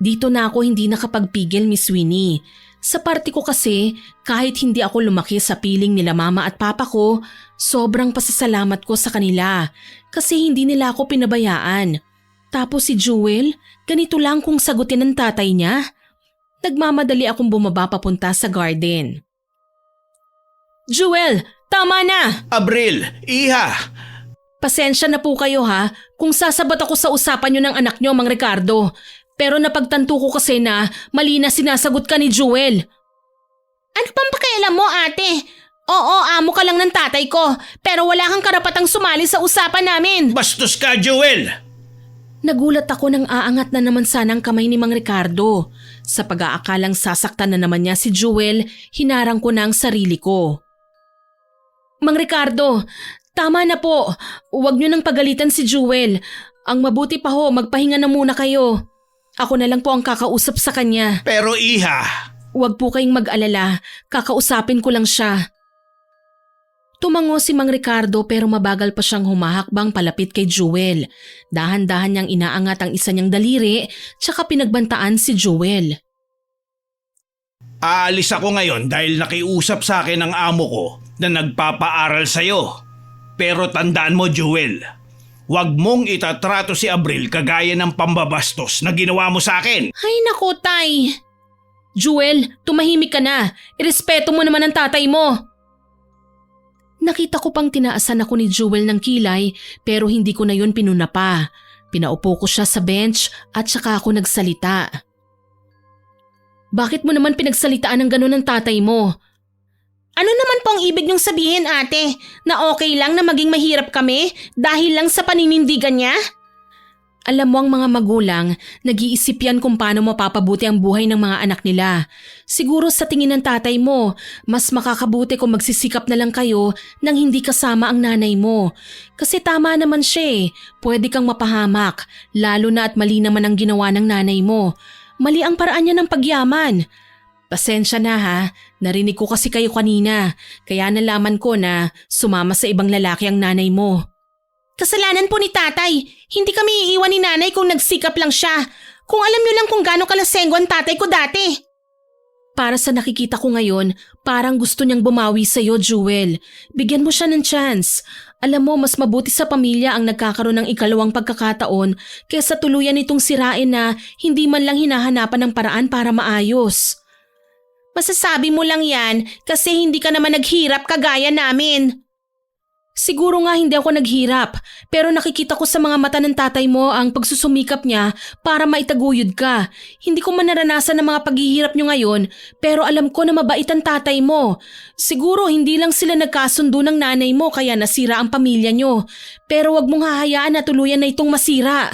Dito na ako hindi nakapagpigil, Miss Winnie. Sa parte ko kasi, kahit hindi ako lumaki sa piling nila mama at papa ko, sobrang pasasalamat ko sa kanila kasi hindi nila ako pinabayaan. Tapos si Jewel, ganito lang kung sagutin ng tatay niya. Nagmamadali akong bumaba papunta sa garden. Jewel, tama na! Abril, Iha! Pasensya na po kayo ha kung sasabat ako sa usapan nyo ng anak nyo, Mang Ricardo. Pero napagtanto ko kasi na mali na sinasagot ka ni Jewel. Ano pang pakialam mo, ate? Oo, amo ka lang ng tatay ko, pero wala kang karapatang sumali sa usapan namin. Bastos ka, Jewel! Nagulat ako nang aangat na naman sana ang kamay ni Mang Ricardo. Sa pag-aakalang sasaktan na naman niya si Jewel, hinarang ko na ang sarili ko. Mang Ricardo, tama na po. Huwag niyo nang pagalitan si Jewel. Ang mabuti pa ho, magpahinga na muna kayo. Ako na lang po ang kakausap sa kanya. Pero Iha, Huwag po kayong mag-alala, kakausapin ko lang siya. Tumango si Mang Ricardo pero mabagal pa siyang humahakbang palapit kay Jewel. Dahan-dahan niyang inaangat ang isa niyang daliri tsaka pinagbantaan si Jewel. aalis ako ngayon dahil nakiusap sa akin ang amo ko na nagpapaaral sa'yo. Pero tandaan mo, Jewel, huwag mong itatrato si Abril kagaya ng pambabastos na ginawa mo sa akin. Ay naku, Tay! Jewel, tumahimik ka na. Irespeto mo naman ang tatay mo. Nakita ko pang tinaasan ako ni Jewel ng kilay pero hindi ko na yun pinuna pa. Pinaupo ko siya sa bench at saka ako nagsalita. Bakit mo naman pinagsalitaan ng gano'n ng tatay mo? Ano naman po ang ibig niyong sabihin, ate? Na okay lang na maging mahirap kami dahil lang sa paninindigan niya? Alam mo ang mga magulang, nag-iisip yan kung paano mapapabuti ang buhay ng mga anak nila. Siguro sa tingin ng tatay mo, mas makakabuti kung magsisikap na lang kayo nang hindi kasama ang nanay mo. Kasi tama naman siya eh, pwede kang mapahamak, lalo na at mali naman ang ginawa ng nanay mo. Mali ang paraan niya ng pagyaman. Pasensya na ha, narinig ko kasi kayo kanina, kaya nalaman ko na sumama sa ibang lalaki ang nanay mo. Kasalanan po ni tatay. Hindi kami iiwan ni nanay kung nagsikap lang siya. Kung alam niyo lang kung gaano kalasenggo ang tatay ko dati. Para sa nakikita ko ngayon, parang gusto niyang bumawi sa'yo, Jewel. Bigyan mo siya ng chance. Alam mo, mas mabuti sa pamilya ang nagkakaroon ng ikalawang pagkakataon kaysa tuluyan itong sirain na hindi man lang hinahanapan ng paraan para maayos. Masasabi mo lang yan kasi hindi ka naman naghirap kagaya namin. Siguro nga hindi ako naghirap, pero nakikita ko sa mga mata ng tatay mo ang pagsusumikap niya para maitaguyod ka. Hindi ko man naranasan ang mga paghihirap niyo ngayon, pero alam ko na mabait ang tatay mo. Siguro hindi lang sila nagkasundo ng nanay mo kaya nasira ang pamilya niyo, pero wag mong hahayaan na tuluyan na itong masira.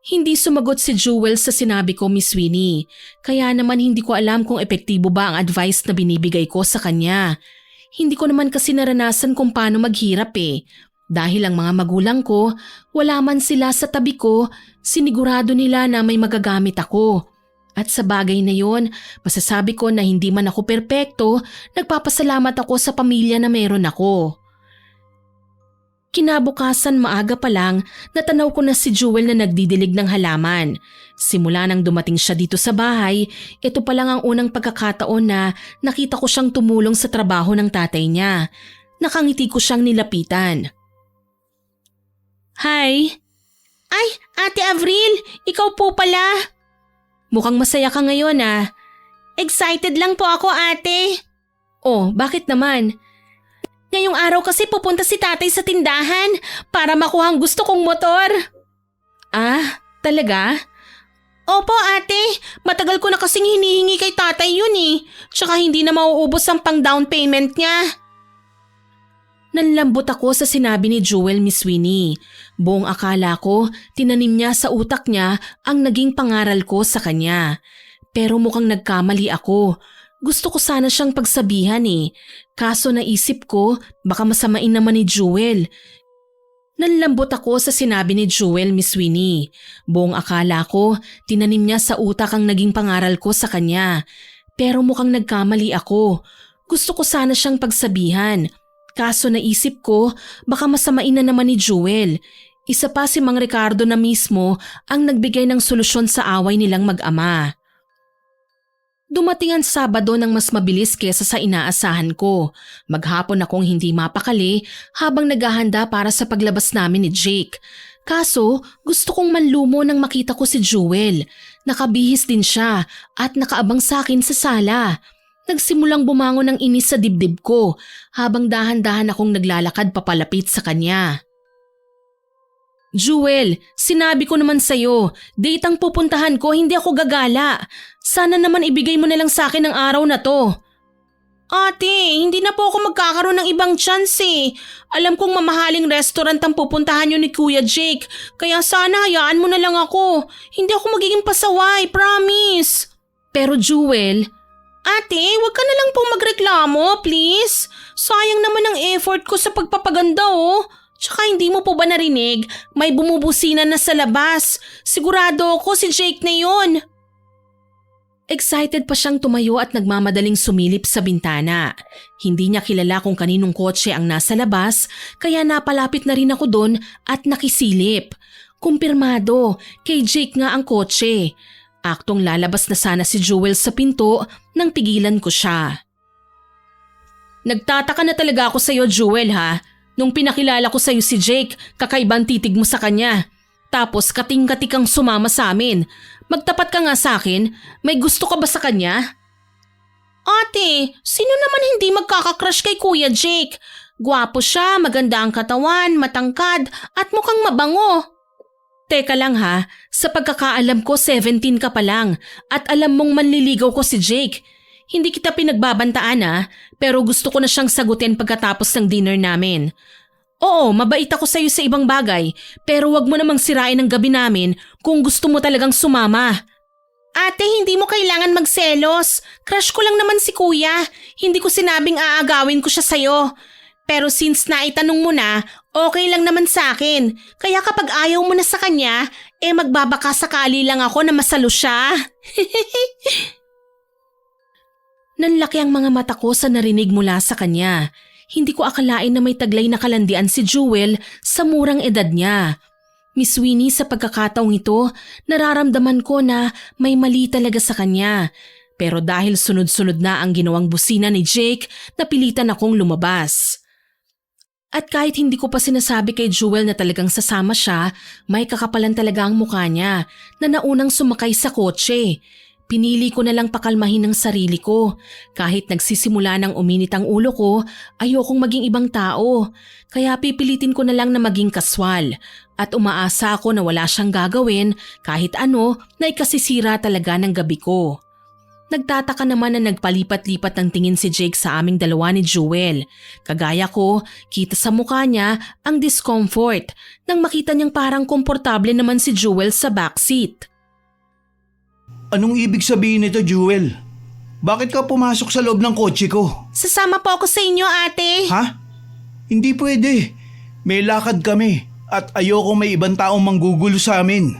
Hindi sumagot si Jewel sa sinabi ko, Miss Winnie. Kaya naman hindi ko alam kung epektibo ba ang advice na binibigay ko sa kanya. Hindi ko naman kasi naranasan kung paano maghirap eh. Dahil ang mga magulang ko, wala man sila sa tabi ko, sinigurado nila na may magagamit ako. At sa bagay na yon, masasabi ko na hindi man ako perpekto, nagpapasalamat ako sa pamilya na meron ako. Kinabukasan maaga pa lang, natanaw ko na si Jewel na nagdidilig ng halaman. Simula nang dumating siya dito sa bahay, ito pa lang ang unang pagkakataon na nakita ko siyang tumulong sa trabaho ng tatay niya. Nakangiti ko siyang nilapitan. Hi! Ay, Ate Avril! Ikaw po pala! Mukhang masaya ka ngayon ah. Excited lang po ako, ate. Oh, bakit naman? Ngayong araw kasi pupunta si tatay sa tindahan para makuha ang gusto kong motor. Ah, talaga? Opo ate, matagal ko na kasing hinihingi kay tatay yun eh. Tsaka hindi na mauubos ang pang down payment niya. Nanlambot ako sa sinabi ni Jewel, Miss Winnie. Buong akala ko, tinanim niya sa utak niya ang naging pangaral ko sa kanya. Pero mukhang nagkamali ako. Gusto ko sana siyang pagsabihan eh. Kaso naisip ko, baka masamain naman ni Jewel. Nanlambot ako sa sinabi ni Jewel, Miss Winnie. Buong akala ko, tinanim niya sa utak ang naging pangaral ko sa kanya. Pero mukhang nagkamali ako. Gusto ko sana siyang pagsabihan. Kaso naisip ko, baka masamain na naman ni Jewel. Isa pa si Mang Ricardo na mismo ang nagbigay ng solusyon sa away nilang mag-ama. Dumating ang Sabado ng mas mabilis kesa sa inaasahan ko. Maghapon akong hindi mapakali habang naghahanda para sa paglabas namin ni Jake. Kaso gusto kong manlumo nang makita ko si Jewel. Nakabihis din siya at nakaabang sa akin sa sala. Nagsimulang bumangon ng inis sa dibdib ko habang dahan-dahan akong naglalakad papalapit sa kanya. Jewel, sinabi ko naman sa'yo, date ang pupuntahan ko, hindi ako gagala. Sana naman ibigay mo na lang sa akin ang araw na to. Ate, hindi na po ako magkakaroon ng ibang chance eh. Alam kong mamahaling restaurant ang pupuntahan niyo ni Kuya Jake, kaya sana hayaan mo na lang ako. Hindi ako magiging pasaway, promise. Pero Jewel, ate, wag ka na lang pong magreklamo, please. Sayang naman ang effort ko sa pagpapaganda oh. Tsaka hindi mo po ba narinig? May bumubusina na sa labas. Sigurado ako si Jake na yun. Excited pa siyang tumayo at nagmamadaling sumilip sa bintana. Hindi niya kilala kung kaninong kotse ang nasa labas, kaya napalapit na rin ako doon at nakisilip. Kumpirmado, kay Jake nga ang kotse. Aktong lalabas na sana si Jewel sa pinto nang pigilan ko siya. Nagtataka na talaga ako sa'yo, Jewel, ha? Nung pinakilala ko sa'yo si Jake, kakaibang titig mo sa kanya. Tapos kating-katik kang sumama sa amin. Magtapat ka nga sa akin, may gusto ka ba sa kanya? Ate, sino naman hindi magkakakrush kay Kuya Jake? Gwapo siya, maganda ang katawan, matangkad, at mukhang mabango. Teka lang ha, sa pagkakaalam ko 17 ka pa lang at alam mong manliligaw ko si Jake. Hindi kita pinagbabantaan pero gusto ko na siyang sagutin pagkatapos ng dinner namin. Oo, mabait ako sa'yo sa ibang bagay, pero wag mo namang sirain ang gabi namin kung gusto mo talagang sumama. Ate, hindi mo kailangan magselos. Crush ko lang naman si Kuya. Hindi ko sinabing aagawin ko siya sa'yo. Pero since naitanong mo na, okay lang naman sa akin. Kaya kapag ayaw mo na sa kanya, magbabaka sakali lang ako na masalo siya. Nanlaki ang mga mata ko sa narinig mula sa kanya. Hindi ko akalain na may taglay na kalandian si Jewel sa murang edad niya. Miss Winnie, sa pagkakataong ito, nararamdaman ko na may mali talaga sa kanya. Pero dahil sunod-sunod na ang ginawang busina ni Jake, napilitan akong lumabas. At kahit hindi ko pa sinasabi kay Jewel na talagang sasama siya, may kakapalan talaga ang mukha niya na naunang sumakay sa kotse. Pinili ko na lang pakalmahin ang sarili ko. Kahit nagsisimula ng uminit ang ulo ko, ayokong maging ibang tao. Kaya pipilitin ko na lang na maging kaswal. At umaasa ako na wala siyang gagawin kahit ano na ikasisira talaga ng gabi ko. Nagtataka naman na nagpalipat-lipat ng tingin si Jake sa aming dalawa ni Jewel. Kagaya ko, kita sa mukha niya ang discomfort nang makita niyang parang komportable naman si Jewel sa backseat. Anong ibig sabihin nito, Jewel? Bakit ka pumasok sa loob ng kotse ko? Sasama po ako sa inyo, ate. Ha? Hindi pwede. May lakad kami at ayoko may ibang taong manggugulo sa amin.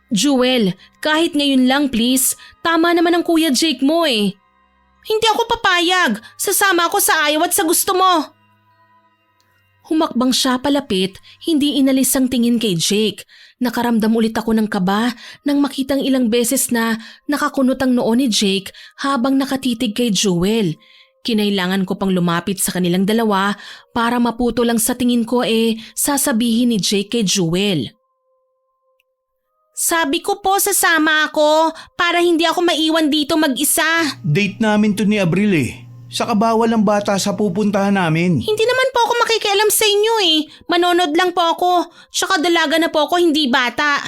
Jewel, kahit ngayon lang please. Tama naman ang Kuya Jake mo eh. Hindi ako papayag. Sasama ako sa ayaw at sa gusto mo. Humakbang siya palapit, hindi inalis ang tingin kay Jake. Nakaramdam ulit ako ng kaba nang makitang ilang beses na nakakunot ang noo ni Jake habang nakatitig kay Jewel. Kinailangan ko pang lumapit sa kanilang dalawa para maputo lang sa tingin ko sasabihin ni Jake kay Jewel. Sabi ko po sasama ako para hindi ako maiwan dito mag-isa. Date namin to ni Abril Saka bawal ang bata sa pupuntahan namin. Hindi naman po ako makikialam sa inyo Manonod lang po ako. Tsaka dalaga na po ako, hindi bata.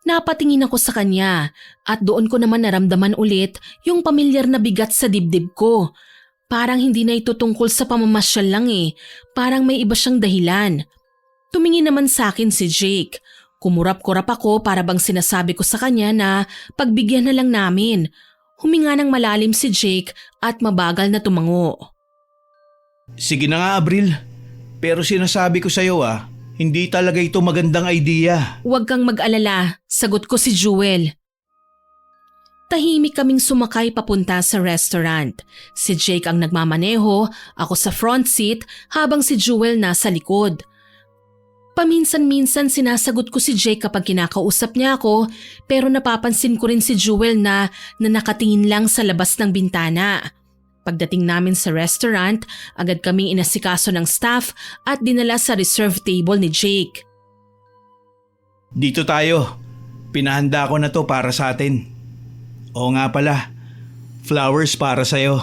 Napatingin ako sa kanya at doon ko naman naramdaman ulit yung pamilyar na bigat sa dibdib ko. Parang hindi na ito tungkol sa pamamasyal lang Parang may iba siyang dahilan. Tumingin naman sa akin si Jake. Kumurap-kurap ako para bang sinasabi ko sa kanya na pagbigyan na lang namin. Huminga ng malalim si Jake at mabagal na tumango. Sige na nga, Abril. Pero sinasabi ko sa'yo hindi talaga ito magandang idea. Huwag kang mag-alala, sagot ko si Jewel. Tahimik kaming sumakay papunta sa restaurant. Si Jake ang nagmamaneho, ako sa front seat habang si Jewel nasa likod. Paminsan-minsan sinasagot ko si Jake kapag kinakausap niya ako pero napapansin ko rin si Jewel na nakatingin lang sa labas ng bintana. Pagdating namin sa restaurant, agad kaming inasikaso ng staff at dinala sa reserve table ni Jake. Dito tayo. Pinahanda ko na to para sa atin. Oo nga pala, flowers para sa'yo.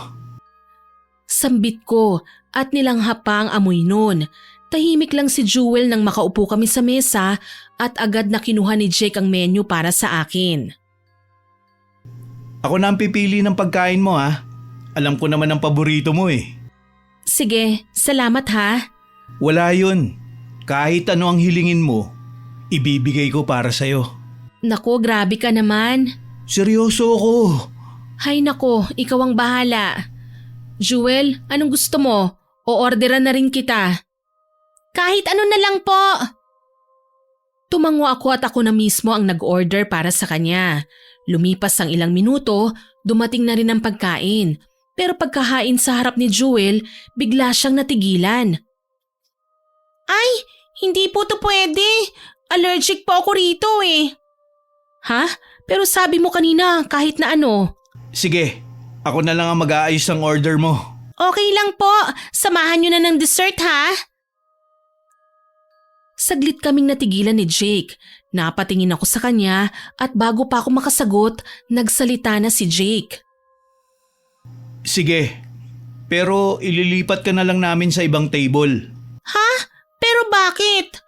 Sambit ko at nilanghap pa ang amoy nun. Tahimik lang si Jewel nang makaupo kami sa mesa at agad na kinuha ni Jake ang menu para sa akin. Ako na ang pipili ng pagkain mo Alam ko naman ang paborito mo Sige, salamat ha. Wala yun. Kahit ano ang hilingin mo, ibibigay ko para sa'yo. Nako, grabe ka naman. Seryoso ako. Hay nako, ikaw ang bahala. Jewel, anong gusto mo? O orderan na rin kita. Kahit ano na lang po. Tumango ako at ako na mismo ang nag-order para sa kanya. Lumipas ang ilang minuto, dumating na rin ang pagkain. Pero pagkahain sa harap ni Jewel, bigla siyang natigilan. Ay, hindi po to pwede. Allergic po ako rito eh. Ha? Pero sabi mo kanina kahit na ano. Sige, ako na lang ang mag-aayos ng order mo. Okay lang po. Samahan nyo na ng dessert ha. Saglit kaming natigilan ni Jake. Napatingin ako sa kanya at bago pa ako makasagot, nagsalita na si Jake. Sige, pero ililipat ka na lang namin sa ibang table. Ha? Pero bakit?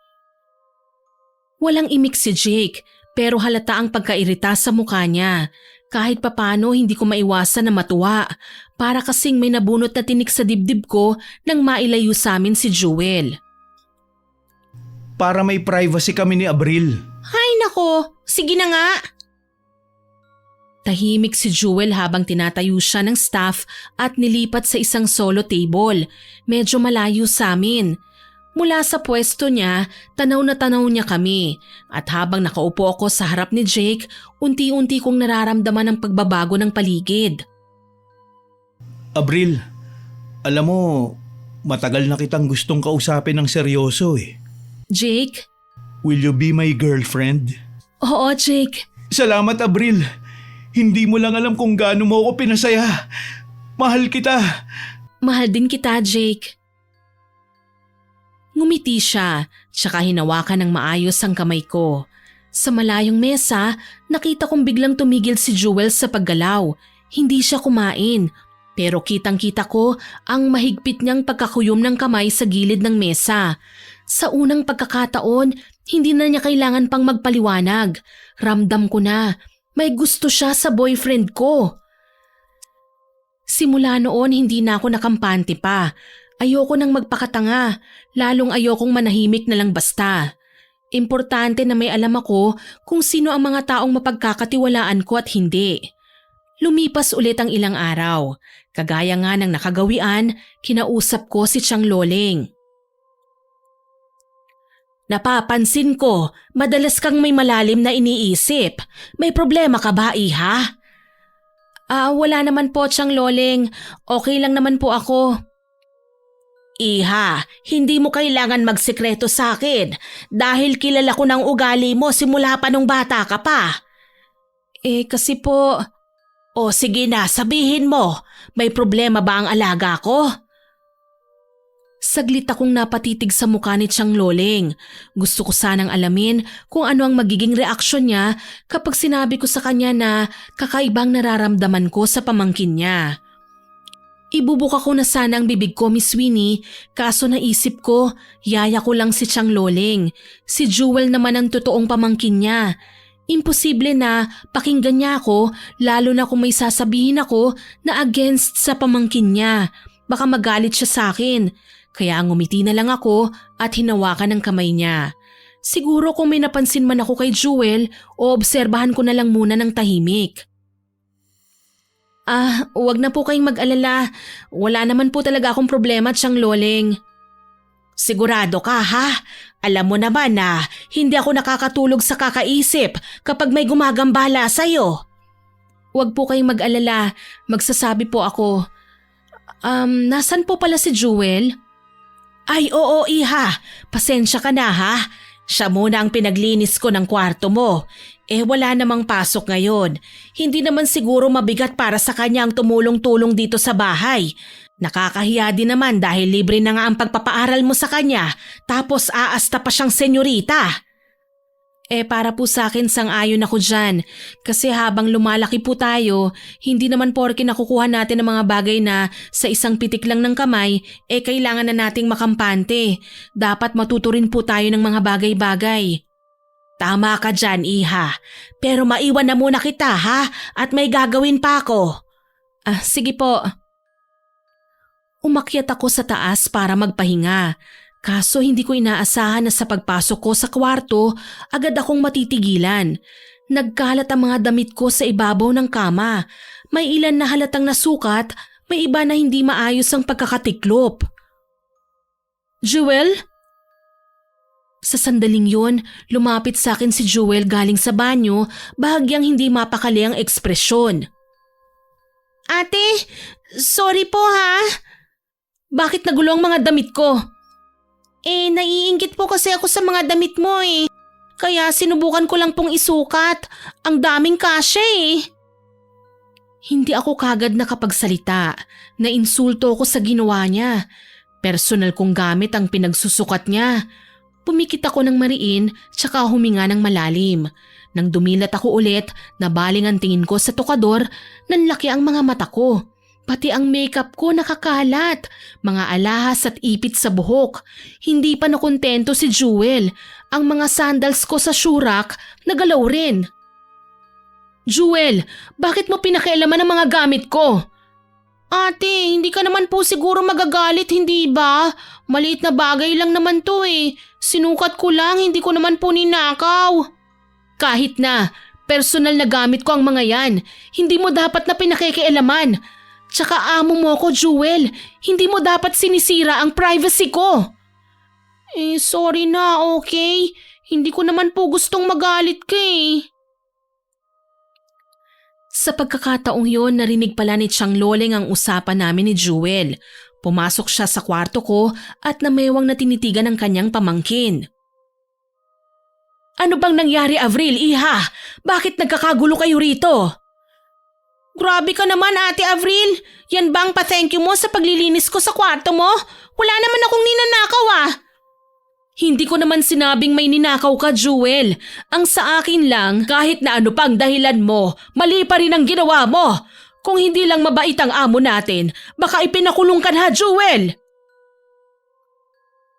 Walang imik si Jake pero halata ang pagkairita sa mukha niya. Kahit papano hindi ko maiwasan na matuwa para kasing may nabunot na tinik sa dibdib ko nang mailayo sa amin si Jewel. Para may privacy kami ni Abril. Hay nako, sige na nga. Tahimik si Jewel habang tinatayo siya ng staff at nilipat sa isang solo table. Medyo malayo sa amin. Mula sa pwesto niya, tanaw na tanaw niya kami. At habang nakaupo ako sa harap ni Jake, unti-unti kong nararamdaman ang pagbabago ng paligid. Abril, alam mo, matagal na kitang gustong kausapin ng seryoso eh. Jake? Will you be my girlfriend? Oo, Jake. Salamat, Abril. Hindi mo lang alam kung gaano mo ako pinasaya. Mahal kita. Mahal din kita, Jake. Ngumiti siya, tsaka hinawakan ng maayos ang kamay ko. Sa malayong mesa, nakita kong biglang tumigil si Jewel sa paggalaw. Hindi siya kumain, pero kitang-kita ko ang mahigpit niyang pagkakuyom ng kamay sa gilid ng mesa. Sa unang pagkakataon, hindi na niya kailangan pang magpaliwanag. Ramdam ko na, may gusto siya sa boyfriend ko. Simula noon, hindi na ako nakampante pa. Ayoko nang magpakatanga, lalong ayokong manahimik na lang basta. Importante na may alam ako kung sino ang mga taong mapagkakatiwalaan ko at hindi. Lumipas ulit ang ilang araw. Kagaya nga ng nakagawian, kinausap ko si Chang Loleng. Napapansin ko, madalas kang may malalim na iniisip. May problema ka ba, iha? Wala naman po, Chang Loleng. Okay lang naman po ako. Iha, hindi mo kailangan magsikreto sa akin dahil kilala ko ng ugali mo simula pa nung bata ka pa. Kasi po… O sige na, sabihin mo, may problema ba ang alaga ko? Saglit akong napatitig sa mukha ni Chang Loleng. Gusto ko sanang alamin kung ano ang magiging reaksyon niya kapag sinabi ko sa kanya na kakaibang nararamdaman ko sa pamangkin niya. Ibubuka ko na sana ang bibig ko, Miss Winnie, kaso naisip ko, yaya ko lang si Chang Loleng. Si Jewel naman ang totoong pamangkin niya. Imposible na pakinggan niya ako, lalo na kung may sasabihin ako na against sa pamangkin niya. Baka magalit siya sa akin. Kaya ngumiti na lang ako at hinawakan ang kamay niya. Siguro kung may napansin man ako kay Jewel, o obserbahan ko na lang muna ng tahimik. Huwag na po kayong mag-alala. Wala naman po talaga akong problema, Chang Loleng. Sigurado ka ha? Alam mo naman na hindi ako nakakatulog sa kakaisip kapag may gumagambala sa'yo. Huwag po kayong mag-alala. Magsasabi po ako. Nasan po pala si Jewel? Ay oo iha, pasensya ka na ha. Siya muna ang pinaglinis ko ng kwarto mo. Wala namang pasok ngayon. Hindi naman siguro mabigat para sa kanya ang tumulong-tulong dito sa bahay. Nakakahiya din naman dahil libre na nga ang pagpapaaral mo sa kanya tapos aasta pa siyang senyorita. Para po sa akin sang-ayon ako dyan. Kasi habang lumalaki po tayo, hindi naman porke nakukuha natin ang mga bagay na sa isang pitik lang ng kamay, kailangan na nating makampante. Dapat matuto rin po tayo ng mga bagay-bagay. Tama ka dyan, iha. Pero maiwan na muna kita ha at may gagawin pa ako. Sige po. Umakyat ako sa taas para magpahinga. Kaso hindi ko inaasahan na sa pagpasok ko sa kwarto, agad akong matitigilan. Nagkalat ang mga damit ko sa ibabaw ng kama. May ilan na halatang nasukat, may iba na hindi maayos ang pagkakatiklop. Jewel? Sa sandaling yon, lumapit sa akin si Jewel galing sa banyo, bahagyang hindi mapakali ang ekspresyon. Ate, sorry po ha. Bakit nagulo ang mga damit ko? Naiinggit po kasi ako sa mga damit mo eh. Kaya sinubukan ko lang pong isukat. Ang daming kasya eh. Hindi ako kagad nakapagsalita. Nainsulto ako sa ginawa niya. Personal kong gamit ang pinagsusukat niya. Pumikit ako ng mariin tsaka huminga ng malalim. Nang dumilat ako ulit, nabaling ang tingin ko sa tokador, nanlaki ang mga mata ko. Pati ang makeup ko nakakalat, mga alahas at ipit sa buhok. Hindi pa nakontento si Jewel. Ang mga sandals ko sa shoe rack nagalaw rin. Jewel, bakit mo pinakialaman ang mga gamit ko? Ate, hindi ka naman po siguro magagalit, hindi ba? Maliit na bagay lang naman to eh. Sinukat ko lang, hindi ko naman po ninakaw. Kahit na, personal na gamit ko ang mga yan. Hindi mo dapat na pinakikialaman. Tsaka amo mo ko, Jewel. Hindi mo dapat sinisira ang privacy ko. Sorry na, okay? Hindi ko naman po gustong magalit ka eh. Sa pagkakataong yon, narinig pala ni Chang Loleng ang usapan namin ni Jewel. Pumasok siya sa kwarto ko at namewang na tinitigan ang kanyang pamangkin. Ano bang nangyari, Avril, iha? Bakit nagkakagulo kayo rito? Grabe ka naman, Ate Avril. Yan bang pa-thank you mo sa paglilinis ko sa kwarto mo? Wala naman akong ninanakaw ah. Hindi ko naman sinabing may ninakaw ka, Jewel. Ang sa akin lang, kahit na ano pang dahilan mo, mali pa rin ang ginawa mo. Kung hindi lang mabait ang amo natin, baka ipinakulong ka na, Jewel.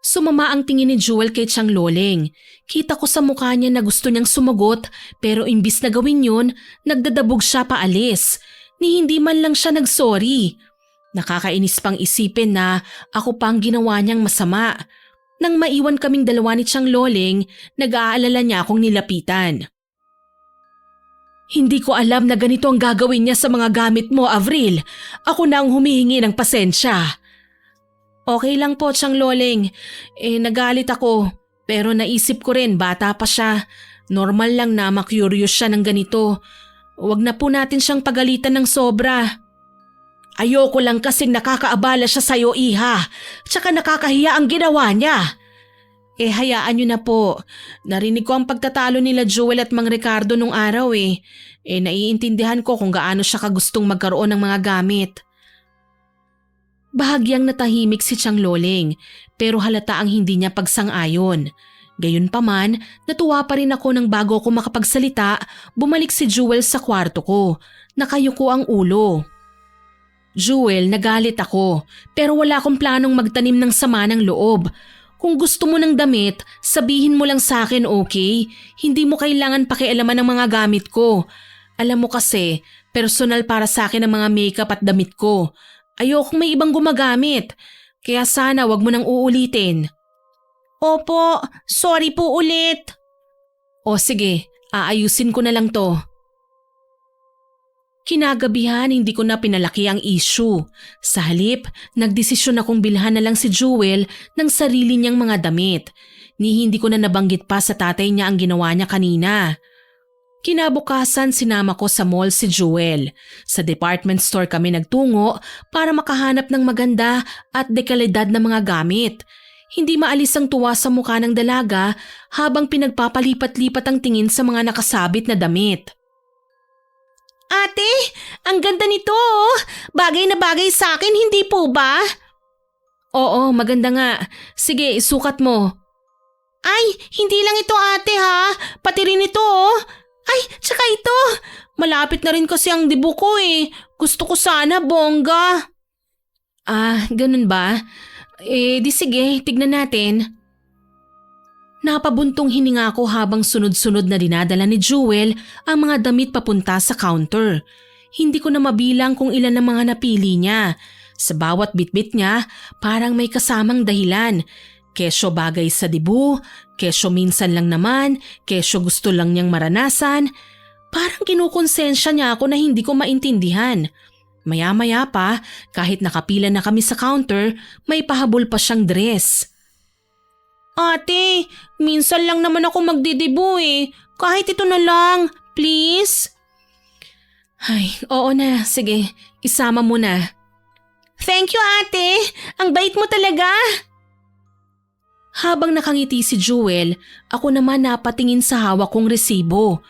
Sumama ang tingin ni Jewel kay Chang Loleng. Kita ko sa mukha niya na gusto niyang sumagot, pero imbis na gawin yun, nagdadabog siya paalis. Ni hindi man lang siya nagsorry. Nakakainis pang isipin na ako pang ginawa niyang masama. Nang maiwan kaming dalawa ni Chang Loleng, nag-aalala niya akong nilapitan. Hindi ko alam na ganito ang gagawin niya sa mga gamit mo, Avril. Ako na ang humihingi ng pasensya. Okay lang po, Chang Loleng. Nagalit ako. Pero naisip ko rin, bata pa siya. Normal lang na ma-curious siya ng ganito. Huwag na po natin siyang pagalitan ng sobra. Ayoko lang kasing nakakaabala siya sa'yo, iha. Tsaka nakakahiya ang ginawa niya. Hayaan niyo na po. Narinig ko ang pagtatalo nila Jewel at Mang Ricardo nung araw eh. Naiintindihan ko kung gaano siya kagustong magkaroon ng mga gamit. Bahagyang natahimik si Chang Loleng, pero halata ang hindi niya pagsang-ayon. Gayunpaman, natuwa pa rin ako nang bago ako makapagsalita, bumalik si Jewel sa kwarto ko. Nakayuko ang ulo. Jewel, nagalit ako, pero wala akong planong magtanim ng sama ng loob. Kung gusto mo ng damit, sabihin mo lang sa akin, okay? Hindi mo kailangan pakialaman ng mga gamit ko. Alam mo kasi, personal para sa akin ang mga makeup at damit ko. Ayokong may ibang gumagamit, kaya sana wag mo nang uulitin. Opo, sorry po ulit. O sige, aayusin ko na lang to. Kinagabihan, hindi ko na pinalaki ang issue. Sa halip, nagdesisyon akong bilhan na lang si Jewel ng sarili niyang mga damit. Hindi ko na nabanggit pa sa tatay niya ang ginawa niya kanina. Kinabukasan, sinama ko sa mall si Jewel. Sa department store kami nagtungo para makahanap ng maganda at dekalidad na mga gamit. Hindi maalis ang tuwa sa mukha ng dalaga habang pinagpapalipat-lipat ang tingin sa mga nakasabit na damit. Ate, ang ganda nito oh. Bagay na bagay sa akin, hindi po ba? Oo, maganda nga. Sige, isukat mo. Ay, hindi lang ito ate ha. Pati rin ito oh. Ay, tsaka ito. Malapit na rin kasi ang dibu ko eh. Gusto ko sana bongga. Ganun ba? Di sige, tignan natin. Napabuntong hininga ko habang sunod-sunod na dinadala ni Jewel ang mga damit papunta sa counter. Hindi ko na mabilang kung ilan ang mga napili niya. Sa bawat bitbit niya, parang may kasamang dahilan. Kesyo bagay sa dibu, kesyo minsan lang naman, kesyo gusto lang niyang maranasan. Parang kinukonsensya niya ako na hindi ko maintindihan. Maya-maya pa, kahit nakapila na kami sa counter, may pahabol pa siyang dress. Ate, minsan lang naman ako magdidibu eh. Kahit ito na lang, please. Ay, oo na. Sige, isama mo na. Thank you, ate. Ang bait mo talaga. Habang nakangiti si Jewel, ako naman napatingin sa hawak kong resibo.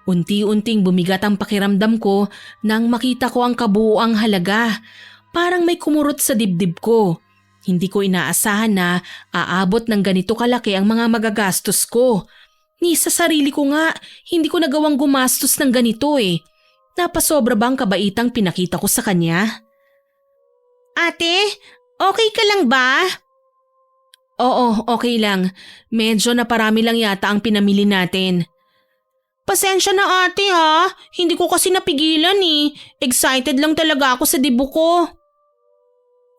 Unti-unting bumigat ang pakiramdam ko nang makita ko ang kabuuang halaga. Parang may kumurot sa dibdib ko. Hindi ko inaasahan na aabot ng ganito kalaki ang mga magagastos ko. Ni sa sarili ko nga, hindi ko nagawang gumastos ng ganito eh. Napasobra bang kabaitang pinakita ko sa kanya? Ate, okay ka lang ba? Oo, okay lang. Medyo naparami lang yata ang pinamili natin. Pasensya na ate ha, hindi ko kasi napigilan eh. Excited lang talaga ako sa dibu ko.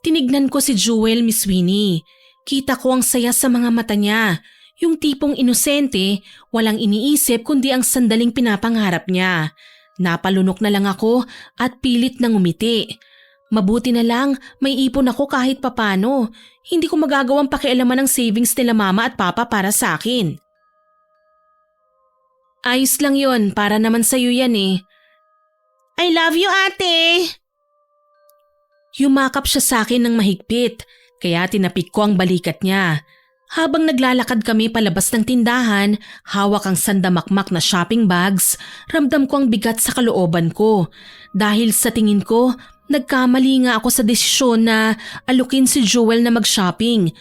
Tinignan ko si Jewel, Miss Winnie. Kita ko ang saya sa mga mata niya. Yung tipong inosente, walang iniisip kundi ang sandaling pinapangarap niya. Napalunok na lang ako at pilit nang umiti. Mabuti na lang may ipon ako kahit papano. Hindi ko magagawang pakialaman ng savings nila mama at papa para sa akin. Ayos lang yon, para naman sa'yo yan eh. I love you ate! Yumakap siya sa akin ng mahigpit, kaya tinapik ko ang balikat niya. Habang naglalakad kami palabas ng tindahan, hawak ang sandamakmak na shopping bags, ramdam ko ang bigat sa kalooban ko. Dahil sa tingin ko, nagkamali nga ako sa desisyon na alukin si Jewel na mag-shopping.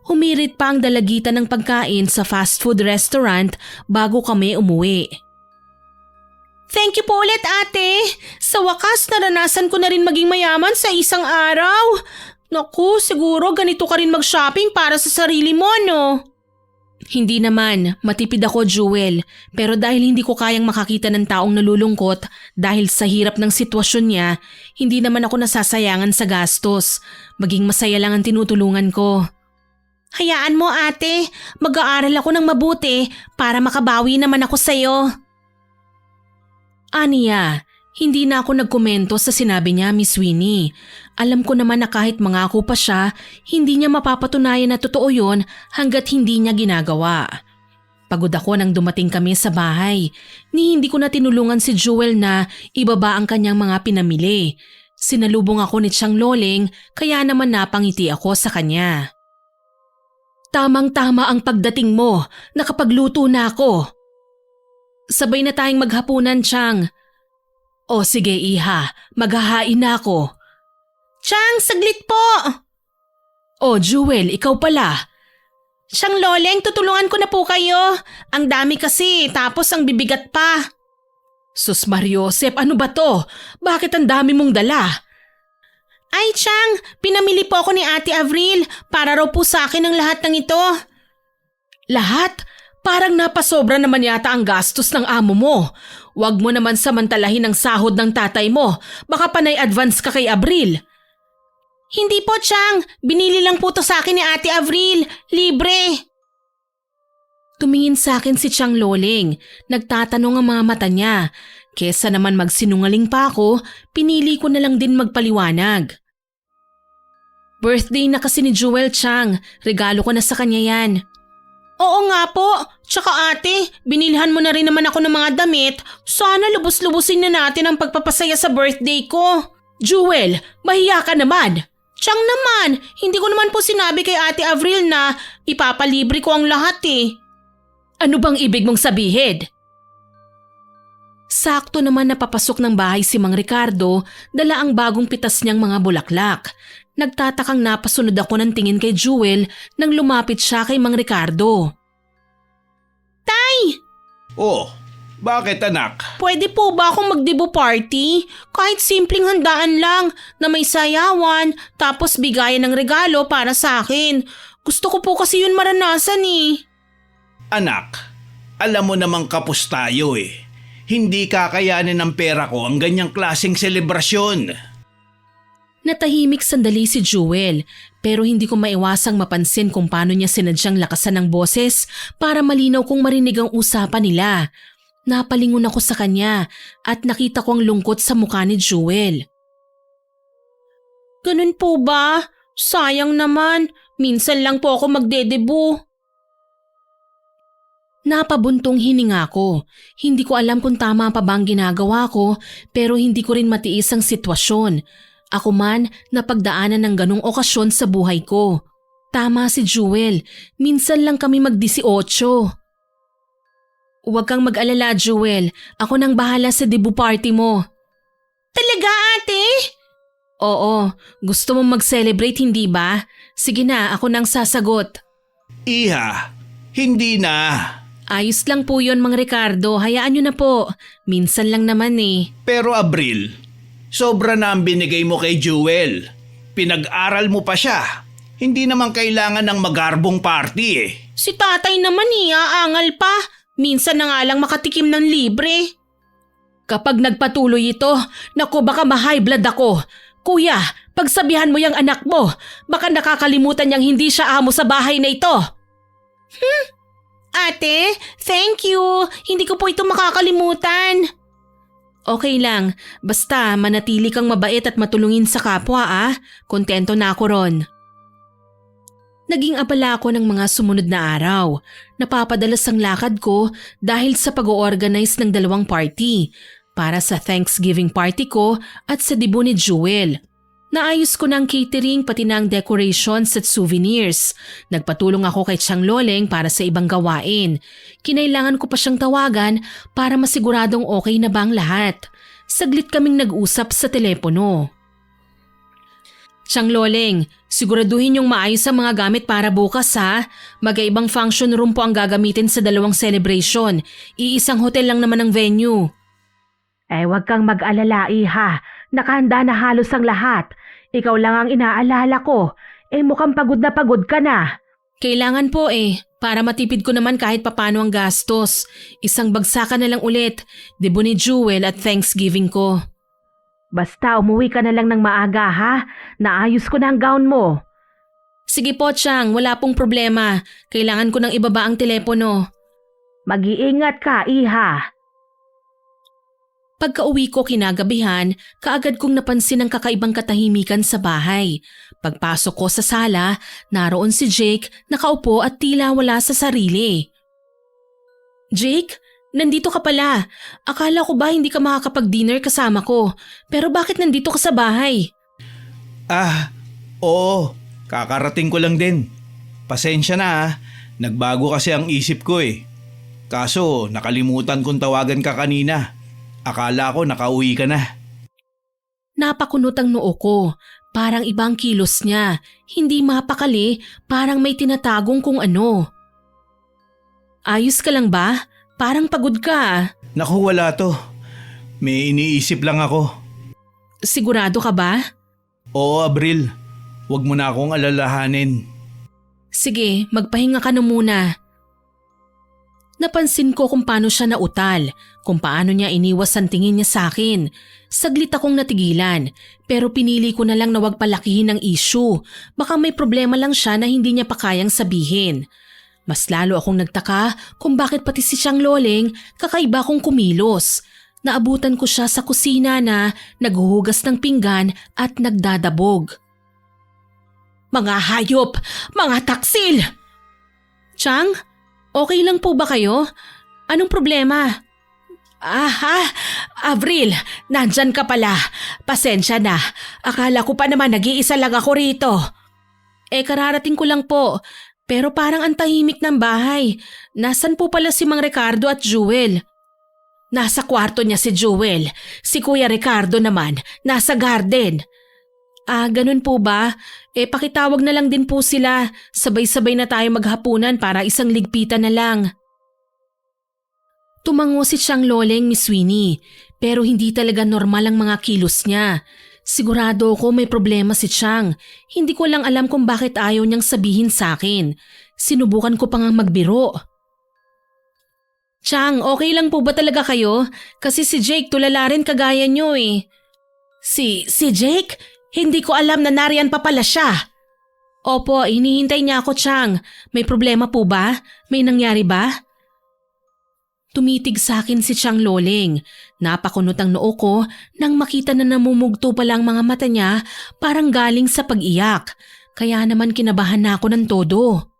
Humirit pa ang dalagitan ng pagkain sa fast food restaurant bago kami umuwi. Thank you po ulit ate! Sa wakas naranasan ko na rin maging mayaman sa isang araw. Naku, siguro ganito ka rin mag-shopping para sa sarili mo, no? Hindi naman, matipid ako Jewel. Pero dahil hindi ko kayang makakita ng taong nalulungkot dahil sa hirap ng sitwasyon niya, hindi naman ako nasasayangan sa gastos. Maging masaya lang ang tinutulungan ko. Hayaan mo ate, mag-aaral ako ng mabuti para makabawi naman ako sa'yo. Aniya, hindi na ako nagkomento sa sinabi niya, Miss Winnie. Alam ko naman na kahit mangako pa siya, hindi niya mapapatunayan na totoo yon hanggat hindi niya ginagawa. Pagod ako nang dumating kami sa bahay. Hindi ko na tinulungan si Jewel na ibaba ang kanyang mga pinamili. Sinalubong ako ni Tiyang Loleng kaya naman napangiti ako sa kanya. Tamang-tama ang pagdating mo, nakapagluto na ako. Sabay na tayong maghapunan, Tiyang. O sige iha, maghahain na ako. Tiyang, saglit po! O Jewel, ikaw pala. Tiyang Loleng, tutulungan ko na po kayo. Ang dami kasi, tapos ang bibigat pa. Sus Mariosep, ano ba to? Bakit ang dami mong dala? Ay Tiyang, pinamili po ako ni Ate Avril para raw po sa akin ang lahat ng ito. Lahat? Parang napasobra naman yata ang gastos ng amo mo. Huwag mo naman samantalahin ang sahod ng tatay mo. Baka panay advance ka kay Avril. Hindi po, Tiyang. Binili lang po to sa akin ni Ate Avril. Libre. Tumingin sa akin si Tiyang Loleng. Nagtatanong ang mga mata niya. Kesa naman magsinungaling pa ako, pinili ko na lang din magpaliwanag. Birthday na kasi ni Jewel, Tiyang. Regalo ko na sa kanya yan. Oo nga po. Tsaka ate, binilhan mo na rin naman ako ng mga damit. Sana lubos-lubusin na natin ang pagpapasaya sa birthday ko. Jewel, mahiya ka naman. Tiyang naman, hindi ko naman po sinabi kay Ate Avril na ipapalibre ko ang lahat eh. Ano bang ibig mong sabihin? Sakto naman napapasok ng bahay si Mang Ricardo, dala ang bagong pitas niyang mga bulaklak. Nagtatakang napasunod ako ng tingin kay Jewel nang lumapit siya kay Mang Ricardo. Tay! Oh, bakit anak? Pwede po ba akong magdibo party? Kahit simpleng handaan lang na may sayawan tapos bigayan ng regalo para sa akin. Gusto ko po kasi yun maranasan eh. Anak, alam mo namang kapos tayo eh. Hindi kakayanin ng pera ko ang ganyang klaseng selebrasyon. Natahimik sandali si Jewel pero hindi ko maiwasang mapansin kung paano niya sinadyang lakasan ng boses para malinaw kong marinig ang usapan nila. Napalingon ako sa kanya at nakita ko ang lungkot sa mukha ni Jewel. Ganun po ba? Sayang naman. Minsan lang po ako magdedebo. Napabuntong hininga ko. Hindi ko alam kung tama pa ba ang ginagawa ko pero hindi ko rin matiis ang sitwasyon. Ako man napagdaanan ng ganong okasyon sa buhay ko. Tama si Jewel, minsan lang kami mag-18. Huwag kang mag-alala, Jewel. Ako nang bahala sa debut party mo. Talaga, ate? Oo, gusto mong mag-celebrate hindi ba? Sige na, ako nang sasagot. Iha, hindi na. Ayos lang po yun, Mang Ricardo. Hayaan nyo na po. Minsan lang naman eh. Pero Abril, sobra na ang binigay mo kay Jewel. Pinag-aral mo pa siya. Hindi naman kailangan ng magarbong party eh. Si tatay naman aangal pa. Minsan na nga lang makatikim ng libre. Kapag nagpatuloy ito, naku baka ma-high blood ako. Kuya, pagsabihan mo yung anak mo, baka nakakalimutan niyang hindi siya amo sa bahay na ito. Ate, thank you. Hindi ko po ito makakalimutan. Okay lang, basta manatili kang mabait at matulungin sa kapwa Kontento na ako ron. Naging abala ako ng mga sumunod na araw. Napapadalas ang lakad ko dahil sa pag-o-organize ng 2 party. Para sa Thanksgiving party ko at sa debut ni Jewel. Naayos ko ng catering pati ng decorations at souvenirs. Nagpatulong ako kay Chang Loleng para sa ibang gawain. Kinailangan ko pa siyang tawagan para masiguradong okay na ba ang lahat. Saglit kaming nag-usap sa telepono. Chang Loleng, siguraduhin yung maayos ang mga gamit para bukas Mag-ibang function room po ang gagamitin sa 2 celebration. Iisang hotel lang naman ang venue. Huwag kang mag-alala, iha. Nakahanda na halos ang lahat. Ikaw lang ang inaalala ko. Mukhang pagod ka na. Kailangan po para matipid ko naman kahit papano ang gastos. Isang bagsakan na lang ulit. Debut ni Jewel at Thanksgiving ko. Basta umuwi ka na lang ng maaga Naayos ko na ang gown mo. Sige po, Chang. Wala pong problema. Kailangan ko nang ibaba ang telepono. Mag-iingat ka, iha. Pagka-uwi ko kinagabihan, kaagad kong napansin ang kakaibang katahimikan sa bahay. Pagpasok ko sa sala, naroon si Jake nakaupo at tila wala sa sarili. Jake, nandito ka pala. Akala ko ba hindi ka makakapag-dinner kasama ko? Pero bakit nandito ka sa bahay? Oo. Kakarating ko lang din. Pasensya na Nagbago kasi ang isip ko Kaso nakalimutan kong tawagan ka kanina. Akala ko nakauwi ka na. Napakunot ang noo ko. Parang ibang kilos niya. Hindi mapakali, parang may tinatagong kung ano. Ayos ka lang ba? Parang pagod ka Naku, wala to. May iniisip lang ako. Sigurado ka ba? Oo, Abril. Huwag mo na akong alalahanin. Sige, magpahinga ka na muna. Napansin ko kung paano siya nautal, kung paano niya iniwas ang tingin niya sa akin. Saglit akong natigilan, pero pinili ko na lang na wag palakihin ang issue. Baka may problema lang siya na hindi niya pa kayang sabihin. Mas lalo akong nagtaka kung bakit pati si Chang Loleng kakaiba kong kumilos. Naabutan ko siya sa kusina na naghuhugas ng pinggan at nagdadabog. Mga hayop! Mga taksil! Chang? Okay lang po ba kayo? Anong problema? Avril, nandyan ka pala. Pasensya na. Akala ko pa naman nag-iisa lang ako rito. Kararating ko lang po. Pero parang ang tahimik ng bahay. Nasaan po pala si Mang Ricardo at Jewel? Nasa kwarto niya si Jewel. Si Kuya Ricardo naman, nasa garden. Ganun po ba? Pakitawag na lang din po sila. Sabay-sabay na tayo maghapunan para isang ligpitan na lang. Tumango si Chang Loleng, Miss Winnie. Pero hindi talaga normal ang mga kilos niya. Sigurado ko may problema si Chang. Hindi ko lang alam kung bakit ayaw niyang sabihin sa akin. Sinubukan ko pa ngang magbiro. Chang, okay lang po ba talaga kayo? Kasi si Jake tulala rin kagaya niyo Si Jake? Hindi ko alam na nariyan pa pala siya. Opo, hinihintay niya ako, Chang. May problema po ba? May nangyari ba? Tumitig sa akin si Chang Loleng. Napakunot ang noo ko nang makita na namumugto pala ang mga mata niya parang galing sa pag-iyak. Kaya naman kinabahan na ako ng todo.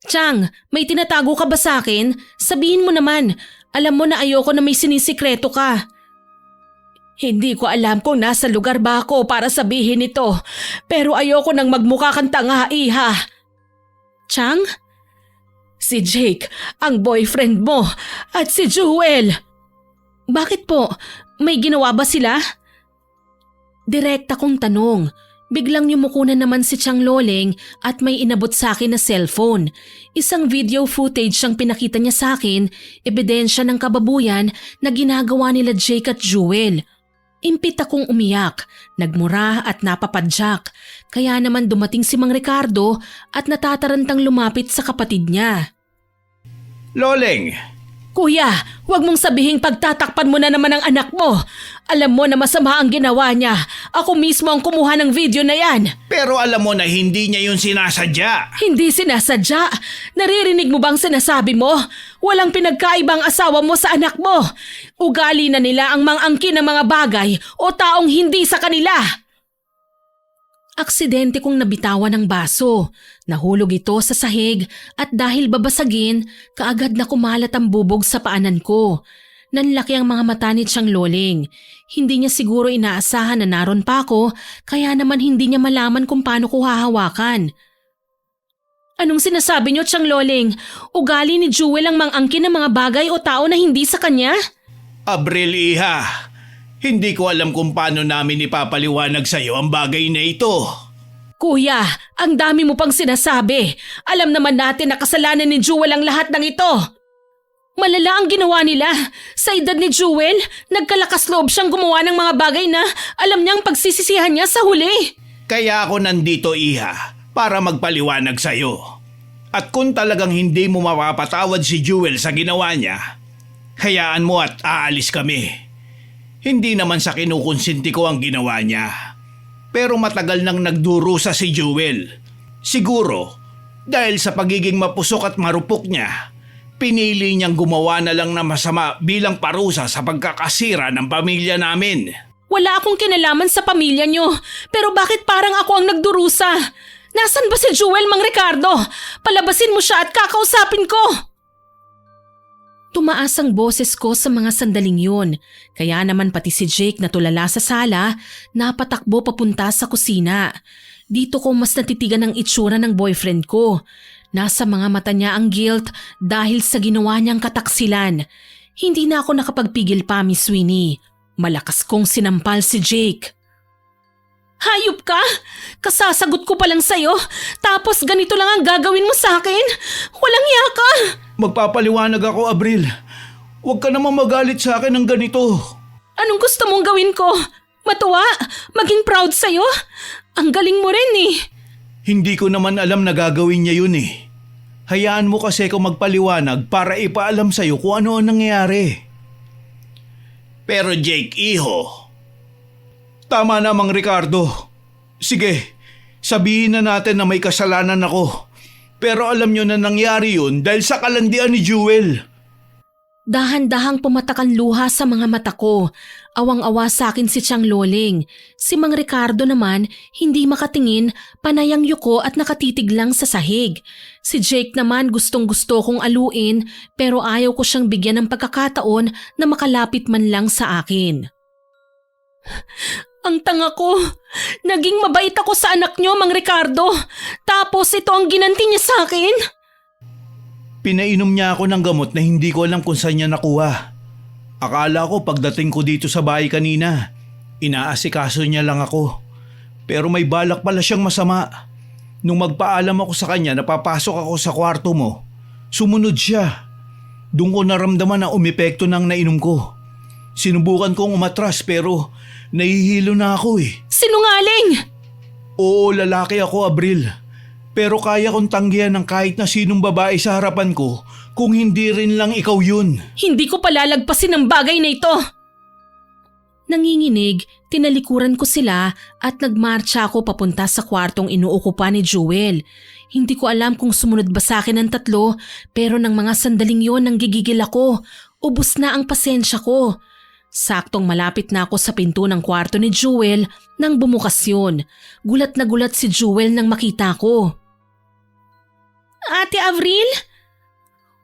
Chang, may tinatago ka ba sa akin? Sabihin mo naman. Alam mo na ayoko na may sinisikreto ka. Hindi ko alam kung nasa lugar ba ako para sabihin ito. Pero ayoko nang magmukha kang tanga, Iha. Chang? Si Jake, ang boyfriend mo, at si Jewel. Bakit po? May ginawa ba sila? Direkta kong tanong. Biglang yumuko na naman si Chang Loleng at may inabot sa akin na cellphone. Isang video footage siyang pinakita niya sa akin, ebidensya ng kababuyan na ginagawa nila Jake at Jewel. Impit akong umiyak, nagmura at napapadyak. Kaya naman dumating si Mang Ricardo at natatarantang lumapit sa kapatid niya. Loleng, Kuya, huwag mong sabihing pagtatakpan mo na naman ang anak mo. Alam mo na masama ang ginawa niya. Ako mismo ang kumuha ng video na yan. pero alam mo na hindi niya yun sinasadya. Hindi sinasadya. Naririnig mo bang sinasabi mo? Walang pinagkaibang asawa mo sa anak mo. Ugali na nila ang mangangkin ng mga bagay o taong hindi sa kanila. Aksidente kong nabitawan ng baso. Nahulog ito sa sahig at dahil babasagin, kaagad na kumalat ang bubog sa paanan ko. Nanlaki ang mga mata ni Chang Loleng. Hindi niya siguro inaasahan na naroon pa ako, kaya naman hindi niya malaman kung paano ko hahawakan. Anong sinasabi niyo, Chang Loleng? Ugali ni Jewel ang mangangkin ng mga bagay o tao na hindi sa kanya? Abril, Iha, hindi ko alam kung paano namin ipapaliwanag sa'yo ang bagay na ito. Kuya, ang dami mo pang sinasabi. Alam naman natin na kasalanan ni Jewel ang lahat ng ito. Malala ang ginawa nila. Sa edad ni Jewel, nagkalakas loob siyang gumawa ng mga bagay na alam niyang pagsisisihan niya sa huli. Kaya ako nandito, Iha, para magpaliwanag sa'yo. At kung talagang hindi mo mapapatawad si Jewel sa ginawa niya, hayaan mo at aalis kami. Hindi naman sa kinukonsinti ko ang ginawa niya. Pero matagal nang nagdurusa si Jewel. Siguro, dahil sa pagiging mapusok at marupok niya, pinili niyang gumawa na lang na masama bilang parusa sa pagkakasira ng pamilya namin. Wala akong kinalaman sa pamilya niyo, pero bakit parang ako ang nagdurusa? Nasaan ba si Jewel, Mang Ricardo? Palabasin mo siya at kakausapin ko! Tumaas ang boses ko sa mga sandaling yun, kaya naman pati si Jake na tulala sa sala, napatakbo papunta sa kusina. Dito ko mas natitigan ang itsura ng boyfriend ko. Nasa mga mata niya ang guilt dahil sa ginawa niyang kataksilan. Hindi na ako nakapagpigil pa, Miss Winnie. Malakas kong sinampal si Jake. Hayop ka! Kasasagot ko pa lang sa'yo, tapos ganito lang ang gagawin mo sa akin? Walang iya ka! Magpapaliwanag ako, Abril. Huwag ka namang magalit sa akin ng ganito. Anong gusto mong gawin ko? Matuwa? Maging proud sa'yo? Ang galing mo rin eh. Hindi ko naman alam na gagawin niya yun eh. Hayaan mo kasi ako magpaliwanag para ipaalam sa'yo kung ano ang nangyayari. Pero Jake, iho. Tama na, Mang Ricardo. Sige, sabihin na natin na may kasalanan ako. Pero alam nyo na nangyari yun dahil sa kalandian ni Jewel. Dahan-dahang pumatak ang luha sa mga mata ko. Awang-awa sa akin si Chang Loleng. Si Mang Ricardo naman, hindi makatingin, panayang yuko at nakatitig lang sa sahig. Si Jake naman gustong-gusto kong aluin pero ayaw ko siyang bigyan ng pagkakataon na makalapit man lang sa akin. Ang tanga ko. Naging mabait ako sa anak niyo, Mang Ricardo. Tapos ito ang ginanti niya sa akin. Pinainom niya ako ng gamot na hindi ko alam kung saan niya nakuha. Akala ko pagdating ko dito sa bahay kanina, inaasikaso niya lang ako. Pero may balak pala siyang masama. Nung magpaalam ako sa kanya na papasok ako sa kwarto mo, sumunod siya. Doon ko naramdaman na umepekto ng nainom ko. Sinubukan kong umatras pero nahihilo na ako eh. Sinungaling! Oo, lalaki ako, Abril. Pero kaya kong tanggihan ng kahit na sinong babae sa harapan ko kung hindi rin lang ikaw yun. Hindi ko palalagpasin ang bagay na ito. Nanginginig, tinalikuran ko sila at nagmarcha ako papunta sa kwartong inuukupan ni Jewel. Hindi ko alam kung sumunod ba sa akin ang tatlo pero ng mga sandaling yon nanggigigil ako. Ubus na ang pasensya ko. Saktong malapit na ako sa pinto ng kwarto ni Jewel nang bumukas yun. Gulat na gulat si Jewel nang makita ko. Ate Avril?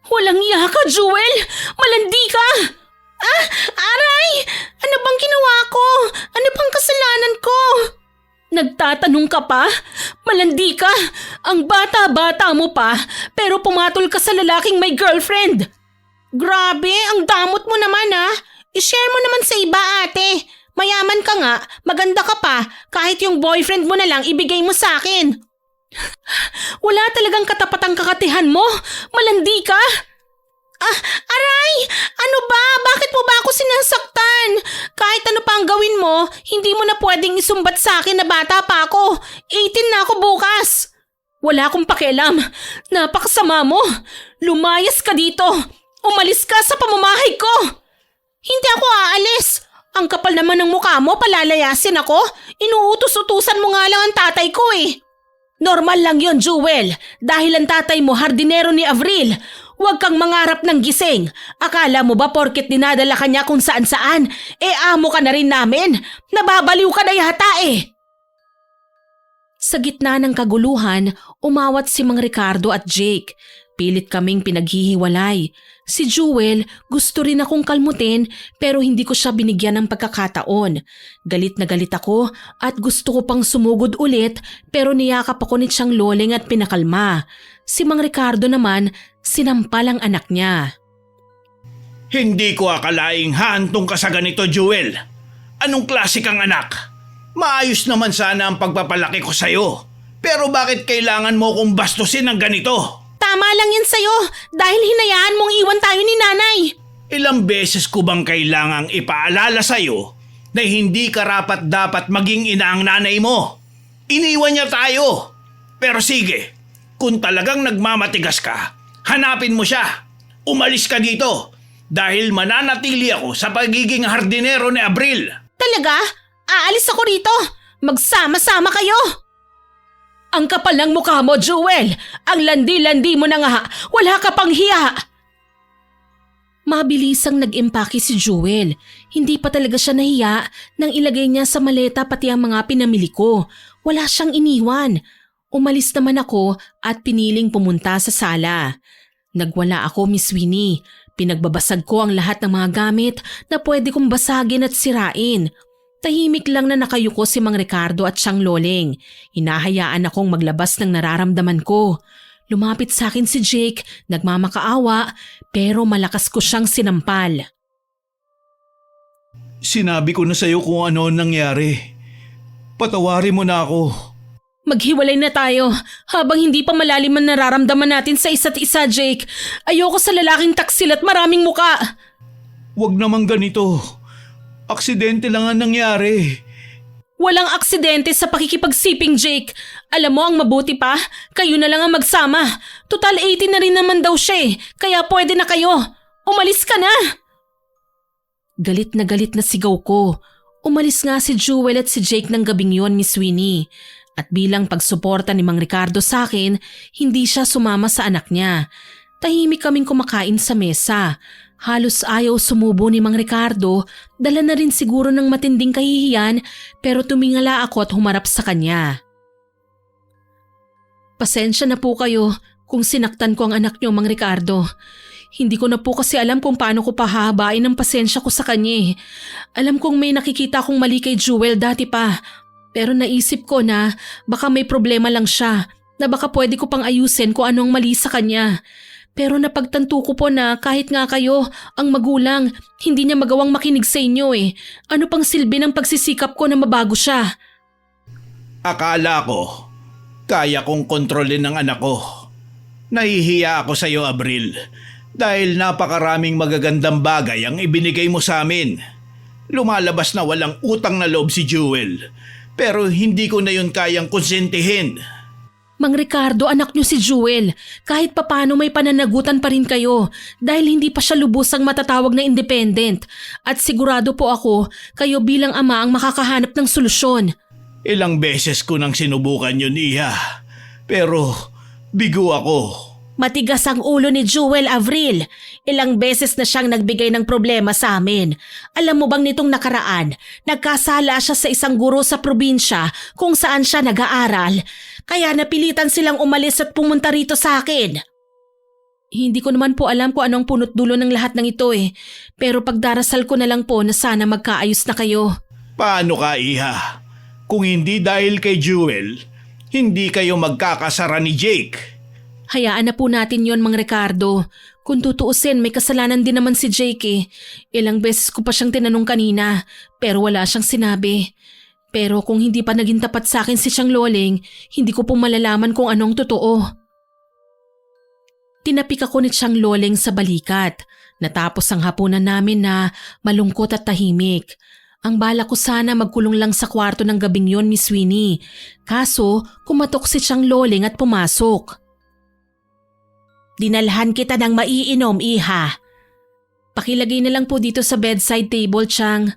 Walang iya ka, Jewel! Malandi ka! Aray! Ano bang ginawa ko? Ano bang kasalanan ko? Nagtatanong ka pa? Malandi ka! Ang bata-bata mo pa, pero pumatol ka sa lalaking may girlfriend! Grabe, ang damot mo naman I-share mo naman sa iba, ate. Mayaman ka nga, maganda ka pa, kahit yung boyfriend mo na lang ibigay mo sa akin. Wala talagang katapatang kakatihan mo. Malandi ka. Aray! Ano ba? Bakit mo ba ako sinasaktan? Kahit ano pa ang gawin mo, hindi mo na pwedeng isumbat sa akin na bata pa ako. 18 na ako bukas. Wala akong pakialam. Napakasama mo. Lumayas ka dito. Umalis ka sa pamamahay ko. Hindi ako aalis. Ang kapal naman ng mukha mo, palalayasin ako. Inuutos-utusan mo nga lang ang tatay ko Normal lang yon, Jewel. Dahil ang tatay mo hardinero ni Avril. Huwag kang mangarap ng gising. Akala mo ba porket dinadala ka niya kung saan-saan, amo ka na rin namin? Nababaliw ka na yata Sa gitna ng kaguluhan, umawat si Mang Ricardo at Jake. Pilit kaming pinaghihiwalay. Si Jewel, gusto rin akong kalmutin pero hindi ko siya binigyan ng pagkakataon. Galit na galit ako at gusto ko pang sumugod ulit pero niyakap ako ni Tiang Loleng at pinakalma. Si Mang Ricardo naman, sinampal ang anak niya. Hindi ko akalaing hahantong ka sa ganito, Jewel. Anong klase kang anak? Maayos naman sana ang pagpapalaki ko sa'yo. Pero bakit kailangan mo kong bastusin ng ganito? Tama lang yan sa'yo dahil hinayaan mong iwan tayo ni nanay. Ilang beses ko bang kailangang ipaalala sa'yo na hindi karapat dapat maging ina ang nanay mo? Iniwan niya tayo. Pero sige, kung talagang nagmamatigas ka, hanapin mo siya. Umalis ka dito dahil mananatili ako sa pagiging hardinero ni Avril. Talaga? Aalis ako rito. Magsama-sama kayo. Ang kapal ng mukha mo, Jewel! Ang landi-landi mo na nga! Wala ka pang hiya! Mabilisang nag-impake si Jewel. Hindi pa talaga siya nahiya nang ilagay niya sa maleta pati ang mga pinamili ko. Wala siyang iniwan. Umalis naman ako at piniling pumunta sa sala. Nagwala ako, Miss Winnie. Pinagbabasag ko ang lahat ng mga gamit na pwede kong basagin at sirain. Tahimik lang na nakayuko si Mang Ricardo at Tiang Loleng. Hinahayaan akong maglabas ng nararamdaman ko. Lumapit sa akin si Jake, nagmamakaawa, pero malakas ko siyang sinampal. Sinabi ko na sa'yo kung ano nangyari. Patawarin mo na ako. Maghiwalay na tayo habang hindi pa malalim ang nararamdaman natin sa isa't isa, Jake. Ayoko sa lalaking taksil at maraming muka. Huwag naman ganito. Aksidente lang ang nangyari. Walang aksidente sa pakikipagsiping, Jake. Alam mo ang mabuti pa, kayo na lang ang magsama. Total 18 na rin naman daw siya kaya pwede na kayo. Umalis ka na! Galit na sigaw ko. Umalis nga si Jewel at si Jake ng gabing yon, Miss Winnie. At bilang pagsuporta ni Mang Ricardo sa akin, hindi siya sumama sa anak niya. Tahimik kaming kumakain sa mesa. Halos ayaw sumubo ni Mang Ricardo, dala na rin siguro ng matinding kahihiyan pero tumingala ako at humarap sa kanya. Pasensya na po kayo kung sinaktan ko ang anak niyo, Mang Ricardo. Hindi ko na po kasi alam kung paano ko pahahabain ang pasensya ko sa kanya. Alam kong may nakikita akong mali kay Jewel dati pa, pero naisip ko na baka may problema lang siya, na baka pwede ko pang ayusin kung anong mali sa kanya. Pero napagtanto ko po na kahit nga kayo, ang magulang, hindi niya magawang makinig sa inyo Ano pang silbi ng pagsisikap ko na mabago siya? Akala ko, kaya kong kontrolin ang anak ko. Nahihiya ako sa iyo, Avril, dahil napakaraming magagandang bagay ang ibinigay mo sa amin. Lumalabas na walang utang na loob si Jewel, pero hindi ko na yun kayang konsentihin. Mang Ricardo, anak niyo si Jewel. Kahit papano may pananagutan pa rin kayo dahil hindi pa siya lubusang matatawag na independent. At sigurado po ako, kayo bilang ama ang makakahanap ng solusyon. Ilang beses ko nang sinubukan yun, Iha. Pero bigo ako. Matigas ang ulo ni Jewel, Avril. Ilang beses na siyang nagbigay ng problema sa amin. Alam mo bang nitong nakaraan, nagkasala siya sa isang guro sa probinsya kung saan siya nag-aaral. Kaya napilitan silang umalis at pumunta rito sa akin. Hindi ko naman po alam kung anong punot dulo ng lahat ng ito eh. Pero pagdarasal ko na lang po na sana magkaayos na kayo. Paano ka, Iha? Kung hindi dahil kay Jewel, hindi kayo magkakasara ni Jake. Hayaan na po natin yon, Mang Ricardo. Kung tutuusin, may kasalanan din naman si Jake eh. Ilang beses ko pa siyang tinanong kanina, pero wala siyang sinabi. Pero kung hindi pa naging tapat sa akin si Siyang Loling, hindi ko po malalaman kung anong totoo. Tinapik ako ni Siyang Loling sa balikat. Natapos ang hapunan namin na malungkot at tahimik. Ang bala ko sana magkulong lang sa kwarto ng gabing yon, Miss Winnie. Kaso, kumatok si Siyang Loling at pumasok. Dinalhan kita ng maiinom, Iha. Pakilagay na lang po dito sa bedside table, Chang.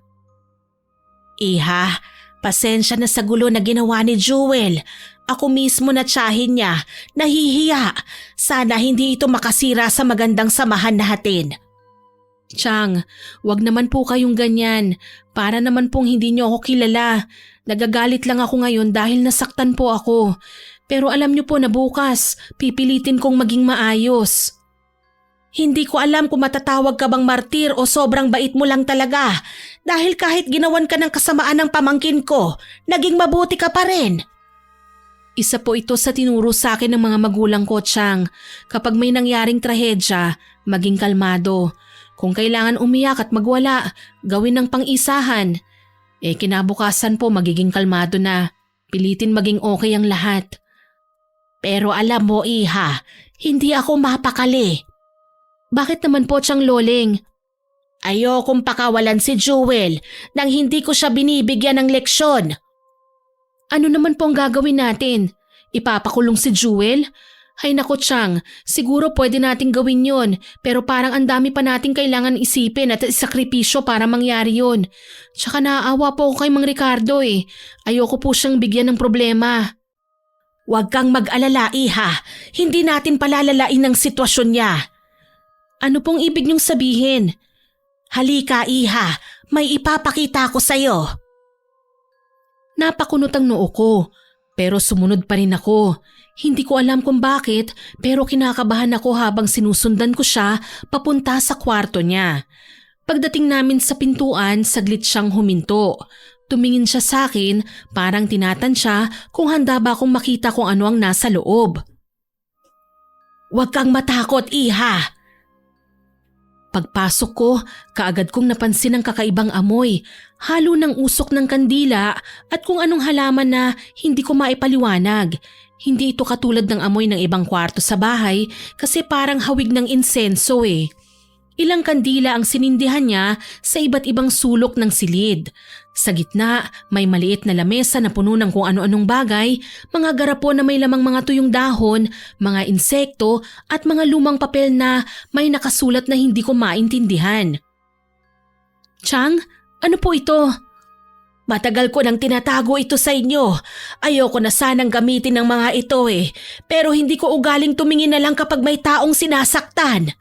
Iha, pasensya na sa gulo na ginawa ni Jewel. Ako mismo na tsahin niya. Nahihiya. Sana hindi ito makasira sa magandang samahan natin. Chang, wag naman po kayong ganyan. Para naman pong hindi niyo ako kilala. Nagagalit lang ako ngayon dahil nasaktan po ako. Pero alam niyo po na bukas, pipilitin kong maging maayos. Hindi ko alam kung matatawag ka bang martir o sobrang bait mo lang talaga. Dahil kahit ginawan ka ng kasamaan ng pamangkin ko, naging mabuti ka pa rin. Isa po ito sa tinuro sa akin ng mga magulang ko, Chang. Kapag may nangyaring trahedya, maging kalmado. Kung kailangan umiyak at magwala, gawin ng pang-isahan. Kinabukasan po magiging kalmado na. Pilitin maging okay ang lahat. Pero alam mo, Iha, hindi ako mapakali. Bakit naman po, Siyang Loling? Ayokong pakawalan si Jewel nang hindi ko siya binibigyan ng leksyon. Ano naman po ang gagawin natin? Ipapakulong si Jewel? Hay nako, Chang, siguro pwede nating gawin yon, pero parang ang dami pa nating kailangan isipin at isakripisyo para mangyari yon. Tsaka naaawa po ako kay Mang Ricardo eh. Ayoko po siyang bigyan ng problema. Huwag kang mag-alala, Iha. Hindi natin palalalain ang sitwasyon niya. Ano pong ibig niyong sabihin? Halika, Iha. May ipapakita ko sa'yo. Napakunot ang noo ko, pero sumunod pa rin ako. Hindi ko alam kung bakit, pero kinakabahan ako habang sinusundan ko siya papunta sa kwarto niya. Pagdating namin sa pintuan, saglit siyang huminto. Tumingin siya sa akin, parang tinatansya kung handa ba akong makita kung ano ang nasa loob. Huwag kang matakot, Iha. Pagpasok ko, kaagad kong napansin ang kakaibang amoy, halo ng usok ng kandila at kung anong halaman na hindi ko maipaliwanag. Hindi ito katulad ng amoy ng ibang kwarto sa bahay kasi parang hawig ng insenso eh. Ilang kandila ang sinindihan niya sa iba't ibang sulok ng silid. Sa gitna, may maliit na lamesa na puno ng kung ano-anong bagay, mga garapon na may lamang mga tuyong dahon, mga insekto at mga lumang papel na may nakasulat na hindi ko maintindihan. Chang, ano po ito? Matagal ko nang tinatago ito sa inyo. Ayoko na sanang gamitin ng mga ito eh, pero hindi ko ugaling tumingin na lang kapag may taong sinasaktan.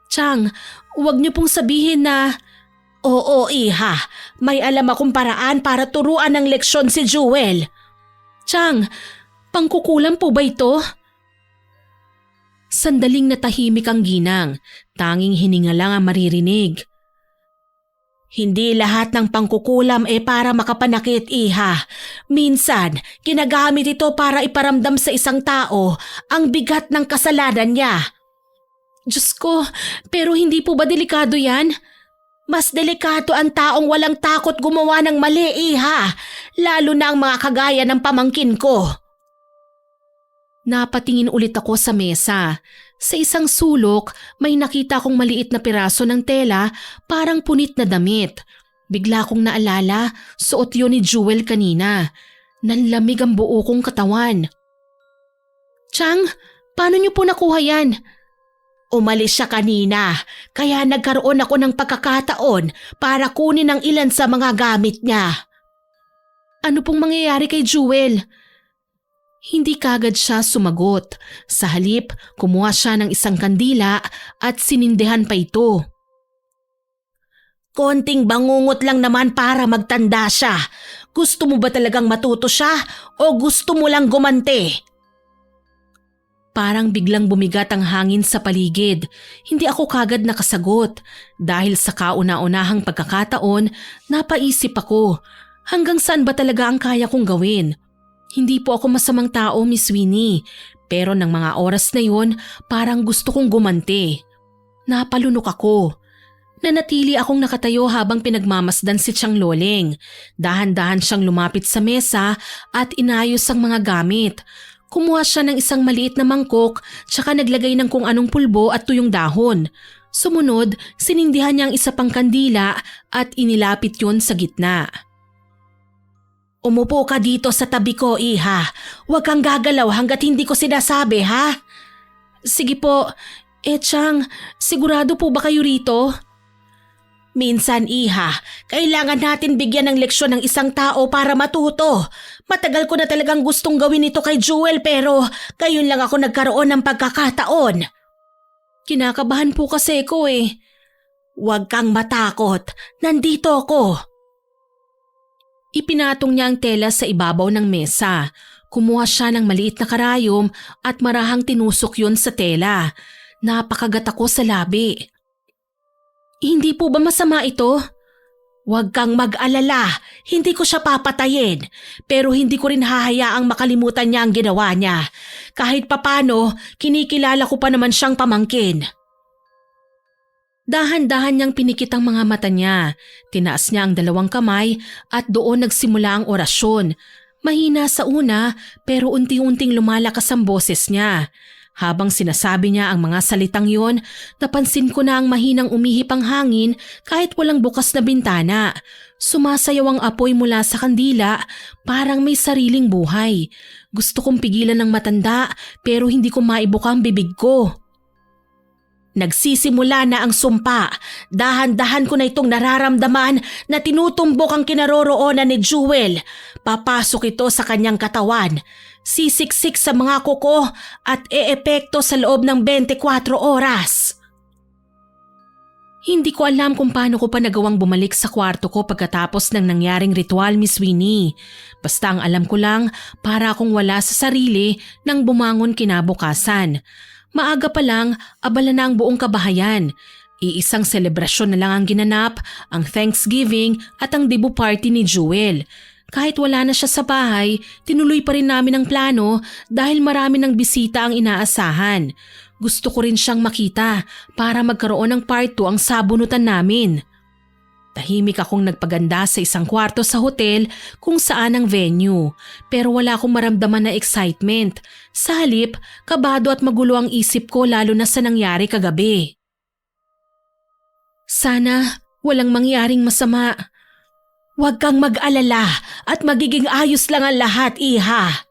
Chang, huwag niyo pong sabihin na… Oo, Iha. May alam akong paraan para turuan ng leksyon si Jewel. Chang, pangkukulam po ba ito? Sandaling natahimik ang ginang. Tanging hininga lang ang maririnig. Hindi lahat ng pangkukulam para makapanakit, Iha. Minsan, ginagamit ito para iparamdam sa isang tao ang bigat ng kasalanan niya. Diyos ko, pero hindi po ba delikado yan? Mas delikado ang taong walang takot gumawa ng mali, Iha. Lalo na ang mga kagaya ng pamangkin ko. Napatingin ulit ako sa mesa. Sa isang sulok, may nakita kong maliit na piraso ng tela, parang punit na damit. Bigla kong naalala, suot yun ni Jewel kanina. Nanlamig ang buo kong katawan. Chang, paano niyo po nakuha yan? Umalis siya kanina, kaya nagkaroon ako ng pagkakataon para kunin ang ilan sa mga gamit niya. Ano pong mangyayari kay Jewel? Hindi kagad siya sumagot. Sa halip, kumuha siya ng isang kandila at sinindihan pa ito. Konting bangungot lang naman para magtanda siya. Gusto mo ba talagang matuto siya o gusto mo lang gumante? Parang biglang bumigat ang hangin sa paligid. Hindi ako kagad nakasagot. Dahil sa kauna-unahang pagkakataon, napaisip ako, hanggang saan ba talaga ang kaya kong gawin? Hindi po ako masamang tao, Miss Winnie. Pero ng mga oras na yon, parang gusto kong gumante. Napalunok ako. Nanatili akong nakatayo habang pinagmamasdan si Tiyang Loleng. Dahan-dahan siyang lumapit sa mesa at inayos ang mga gamit. Kumuha siya ng isang maliit na mangkok tsaka naglagay ng kung anong pulbo at tuyong dahon. Sumunod, sinindihan niya ang isa pang kandila at inilapit yon sa gitna. Umupo ka dito sa tabi ko, iha. Huwag kang gagalaw hanggat hindi ko sinasabi, ha? Sige po. Chang, sigurado po ba kayo rito? Minsan, iha, kailangan natin bigyan ng leksyon ng isang tao para matuto. Matagal ko na talagang gustong gawin ito kay Jewel pero ngayon lang ako nagkaroon ng pagkakataon. Kinakabahan po kasi ko eh. Huwag kang matakot, nandito ako. Ipinatong niya ang tela sa ibabaw ng mesa. Kumuha siya ng maliit na karayom at marahang tinusok yun sa tela. Napakagat ako sa labi. Hindi po ba masama ito? Huwag kang mag-alala, hindi ko siya papatayin. Pero hindi ko rin hahayaang makalimutan niya ang ginawa niya. Kahit papano, kinikilala ko pa naman siyang pamangkin. Dahan-dahan niyang pinikit ang mga mata niya. Tinaas niya ang dalawang kamay at doon nagsimula ang orasyon. Mahina sa una pero unti-unting lumalakas ang boses niya. Habang sinasabi niya ang mga salitang yon, napansin ko na ang mahinang umihip ang hangin kahit walang bukas na bintana. Sumasayaw ang apoy mula sa kandila, parang may sariling buhay. Gusto kong pigilan ng matanda pero hindi ko maibuka ang bibig ko. Nagsisimula na ang sumpa. Dahan-dahan ko na itong nararamdaman na tinutumbok ang kinaroroonan ni Jewel. Papasok ito sa kanyang katawan. Sisiksik sa mga kuko at eepekto sa loob ng 24 oras. Hindi ko alam kung paano ko pa nagawang bumalik sa kwarto ko pagkatapos ng nangyaring ritual, Miss Winnie. Basta ang alam ko lang, para akong wala sa sarili nang bumangon kinabukasan. Maaga pa lang, abala na ang buong kabahayan. Iisang selebrasyon na lang ang ginanap, ang Thanksgiving at ang debut party ni Jewel. Kahit wala na siya sa bahay, tinuloy pa rin namin ang plano dahil marami ng bisita ang inaasahan. Gusto ko rin siyang makita para magkaroon ng part 2 ang sabunutan namin. Tahimik akong nagpaganda sa isang kwarto sa hotel kung saan ang venue, pero wala akong maramdaman na excitement. Sa halip, kabado at magulo ang isip ko lalo na sa nangyari kagabi. Sana walang mangyaring masama. Huwag kang mag-alala at magiging ayos lang ang lahat, iha.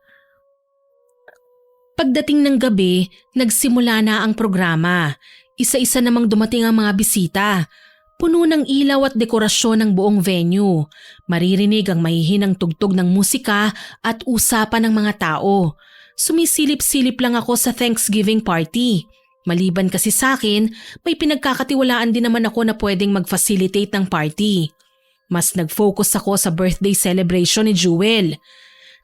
Pagdating ng gabi, nagsimula na ang programa. Isa-isa namang dumating ang mga bisita. Puno ng ilaw at dekorasyon ng buong venue. Maririnig ang mahihinang tugtog ng musika at usapan ng mga tao. Sumisilip-silip lang ako sa Thanksgiving party. Maliban kasi sa akin, may pinagkakatiwalaan din naman ako na pwedeng mag-facilitate ng party. Mas nag-focus ako sa birthday celebration ni Jewel.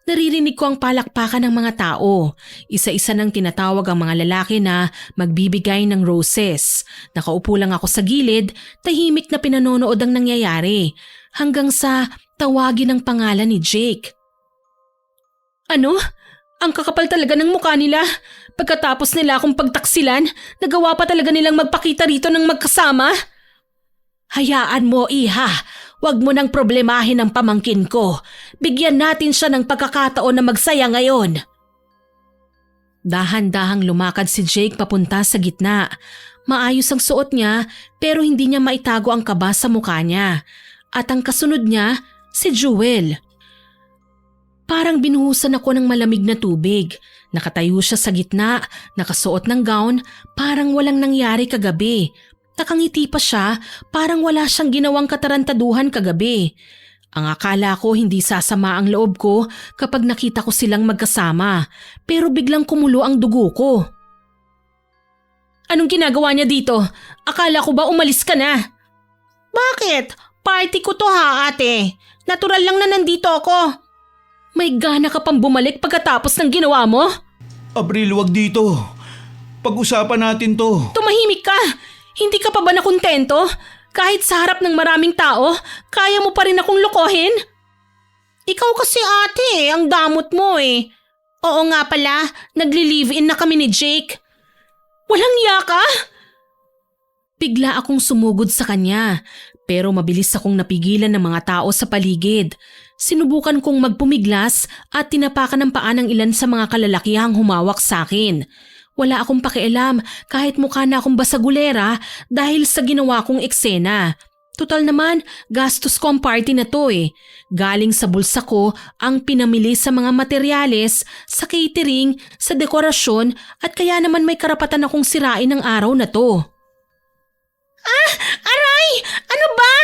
Naririnig ko ang palakpakan ng mga tao. Isa-isa nang tinatawag ang mga lalaki na magbibigay ng roses. Nakaupo lang ako sa gilid, tahimik na pinanonood ang nangyayari. Hanggang sa tawagin ang pangalan ni Jake. Ano? Ang kakapal talaga ng mukha nila. Pagkatapos nila akong pagtaksilan, nagawa pa talaga nilang magpakita rito ng magkasama. Hayaan mo, iha. Huwag mo nang problemahin ang pamangkin ko. Bigyan natin siya ng pagkakataon na magsaya ngayon. Dahan-dahang lumakad si Jake papunta sa gitna. Maayos ang suot niya pero hindi niya maitago ang kaba sa mukha niya. At ang kasunod niya, si Jewel. Parang binuhusan ako ng malamig na tubig. Nakatayo siya sa gitna, nakasuot ng gown, parang walang nangyari kagabi. Nakangiti pa siya, parang wala siyang ginawang katarantaduhan kagabi. Ang akala ko hindi sasama ang loob ko kapag nakita ko silang magkasama, pero biglang kumulo ang dugo ko. Anong ginagawa niya dito? Akala ko ba umalis ka na? Bakit? Party ko to ha, ate. Natural lang na nandito ako. May gana ka pang bumalik pagkatapos ng ginawa mo? Abril, wag dito. Pag-usapan natin to. Tumahimik ka! Hindi ka pa ba nakontento? Kahit sa harap ng maraming tao, kaya mo pa rin akong lokohin? Ikaw kasi ate, ang damot mo eh. Oo nga pala, nagli-live-in na kami ni Jake. Walang iya ka? Bigla akong sumugod sa kanya, pero mabilis akong napigilan ng mga tao sa paligid. Sinubukan kong magpumiglas at tinapakan ng paa ng ilan sa mga kalalakihang humawak sa akin. Wala akong pakialam kahit mukha na akong basagulera dahil sa ginawa kong eksena. Total naman, gastos ko ang party na to eh. Galing sa bulsa ko ang pinamili sa mga materyales, sa catering, sa dekorasyon at kaya naman may karapatan akong sirain ang araw na to. Ah! Aray! Ano ba?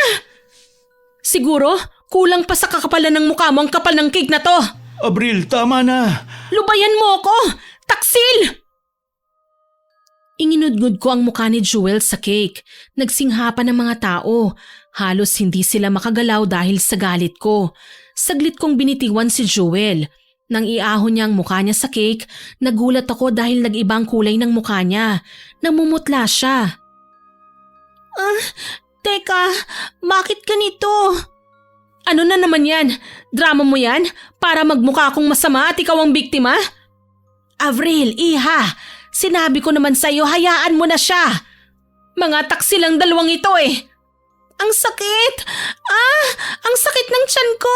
Siguro, kulang pa sa kakapalan ng mukha mo ang kapal ng cake na to. Abril, tama na. Lubayan mo ako! Taksil! Inginudngud ko ang mukha ni Jewel sa cake. Nagsinghapan ng mga tao. Halos hindi sila makagalaw dahil sa galit ko. Saglit kong binitiwan si Jewel. Nang iahon niya ang mukha niya sa cake, nagulat ako dahil nag-ibang kulay ng mukha niya. Namumutla siya. Teka, bakit ganito? Ano na naman yan? Drama mo yan? Para magmukha akong masama at ikaw ang biktima? Avril, iha! Sinabi ko naman sa'yo, hayaan mo na siya. Mga taksil ang dalawang ito eh. Ang sakit! Ang sakit ng tiyan ko!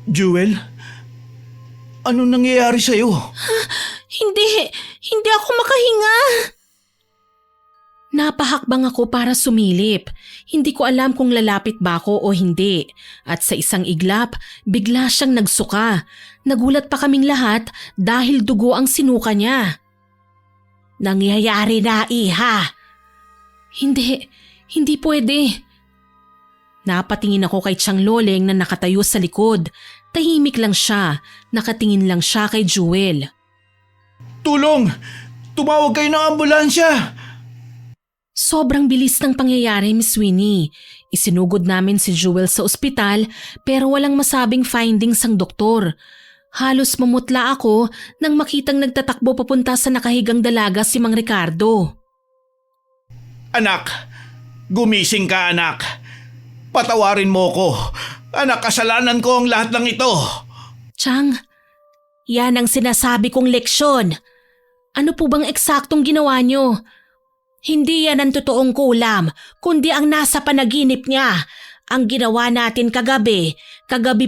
Jewel, ano nangyayari sa'yo? Hindi ako makahinga. Napahakbang ako para sumilip. Hindi ko alam kung lalapit ba ako o hindi. At sa isang iglap, bigla siyang nagsuka. Nagulat pa kaming lahat dahil dugo ang sinuka niya. Nangyayari na, iha. Hindi pwede. Napatingin ako kay Chang Loleng na nakatayo sa likod. Tahimik lang siya. Nakatingin lang siya kay Jewel. Tulong! Tumawag kayo ng ambulansya! Sobrang bilis ng pangyayari, Miss Winnie. Isinugod namin si Jewel sa ospital pero walang masabing findings ang doktor. Halos mamutla ako nang makitang nagtatakbo papunta sa nakahigang dalaga si Mang Ricardo. Anak, gumising ka anak. Patawarin mo ko. Anak, kasalanan ko ang lahat ng ito. Chang, yan ang sinasabi kong leksyon. Ano po bang eksaktong ginawa niyo? Hindi yan ang totoong kulam, kundi ang nasa panaginip niya. Ang ginawa natin kagabi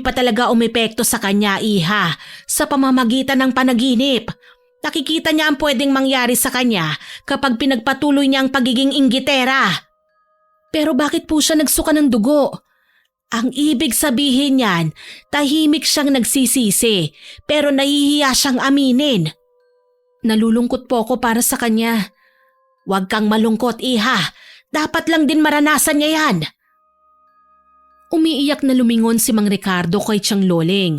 pa talaga umepekto sa kanya, iha, sa pamamagitan ng panaginip. Nakikita niya ang pwedeng mangyari sa kanya kapag pinagpatuloy niya ang pagiging inggitera. Pero bakit po siya nagsuka ng dugo? Ang ibig sabihin niyan, tahimik siyang nagsisisi pero nahihiya siyang aminin. Nalulungkot po ako para sa kanya. Huwag kang malungkot, iha. Dapat lang din maranasan niya yan. Umiiyak na lumingon si Mang Ricardo kay Chang Loleng.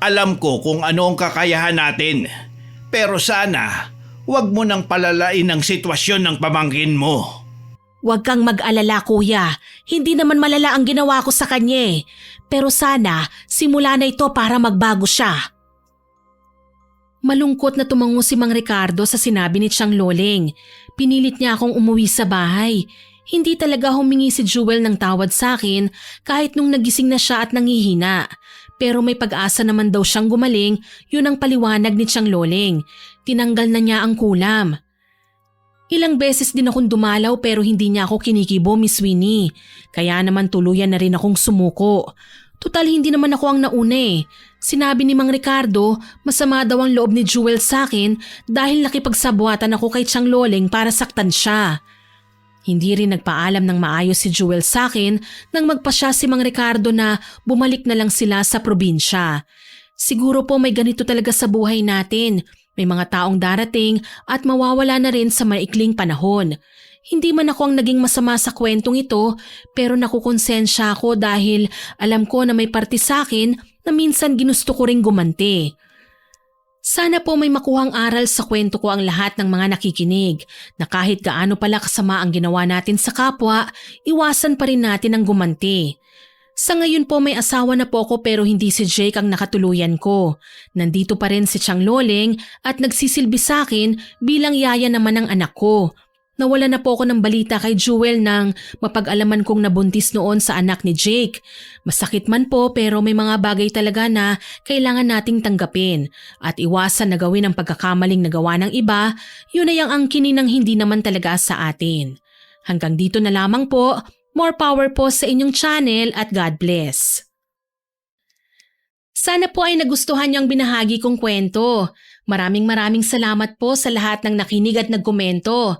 Alam ko kung ano ang kakayahan natin. Pero sana, huwag mo nang palalain ang sitwasyon ng pamangkin mo. Huwag kang mag-alala, kuya. Hindi naman malala ang ginawa ko sa kanya eh. Pero sana, simula na ito para magbago siya. Malungkot na tumango si Mang Ricardo sa sinabi ni Chang Loleng. Pinilit niya akong umuwi sa bahay. Hindi talaga humingi si Jewel ng tawad sa akin kahit nung nagising na siya at nangihina. Pero may pag-asa naman daw siyang gumaling, yun ang paliwanag ni Chang Loleng. Tinanggal na niya ang kulam. Ilang beses din akong dumalaw pero hindi niya ako kinikibo, Miss Winnie. Kaya naman tuluyan na rin akong sumuko. Tutal hindi naman ako ang nauna eh. Sinabi ni Mang Ricardo, masama daw ang loob ni Jewel sa akin dahil nakipagsabuatan ako kay Chang Loleng para saktan siya. Hindi rin nagpaalam ng maayos si Jewel sa akin nang magpasya si Mang Ricardo na bumalik na lang sila sa probinsya. Siguro po may ganito talaga sa buhay natin. May mga taong darating at mawawala na rin sa maikling panahon. Hindi man ako ang naging masama sa kwentong ito, pero nakukonsensya ako dahil alam ko na may parte sa akin na minsan ginusto ko ring gumanti. Sana po may makuhang aral sa kwento ko ang lahat ng mga nakikinig na kahit gaano pala kasama ang ginawa natin sa kapwa, iwasan pa rin natin ang gumanti. Sa ngayon po may asawa na po ako pero hindi si Jake ang nakatuluyan ko. Nandito pa rin si Chang Loleng at nagsisilbi sa akin bilang yaya naman ng anak ko. Nawala na po ako ng balita kay Jewel nang mapag-alaman kong nabuntis noon sa anak ni Jake. Masakit man po pero may mga bagay talaga na kailangan nating tanggapin at iwasan na gawin ang pagkakamaling nagawa ng iba, yun ay ang angkinin ng hindi naman talaga sa atin. Hanggang dito na lamang po, more power po sa inyong channel at God bless. Sana po ay nagustuhan niyo ang binahagi kong kwento. Maraming salamat po sa lahat ng nakinig at nagkomento.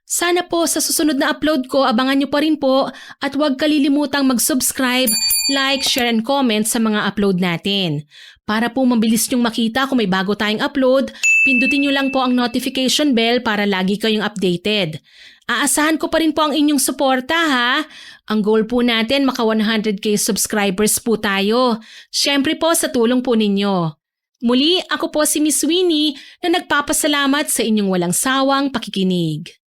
Sana po sa susunod na upload ko abangan niyo pa rin po at huwag kalilimutang mag-subscribe, like, share and comment sa mga upload natin. Para po mabilis niyong makita kung may bago tayong upload, pindutin niyo lang po ang notification bell para lagi kayong updated. Aasahan ko pa rin po ang inyong suporta ha. Ang goal po natin maka 100k subscribers po tayo. Siyempre po sa tulong po ninyo. Muli, ako po si Miss Winnie na nagpapasalamat sa inyong walang sawang pakikinig.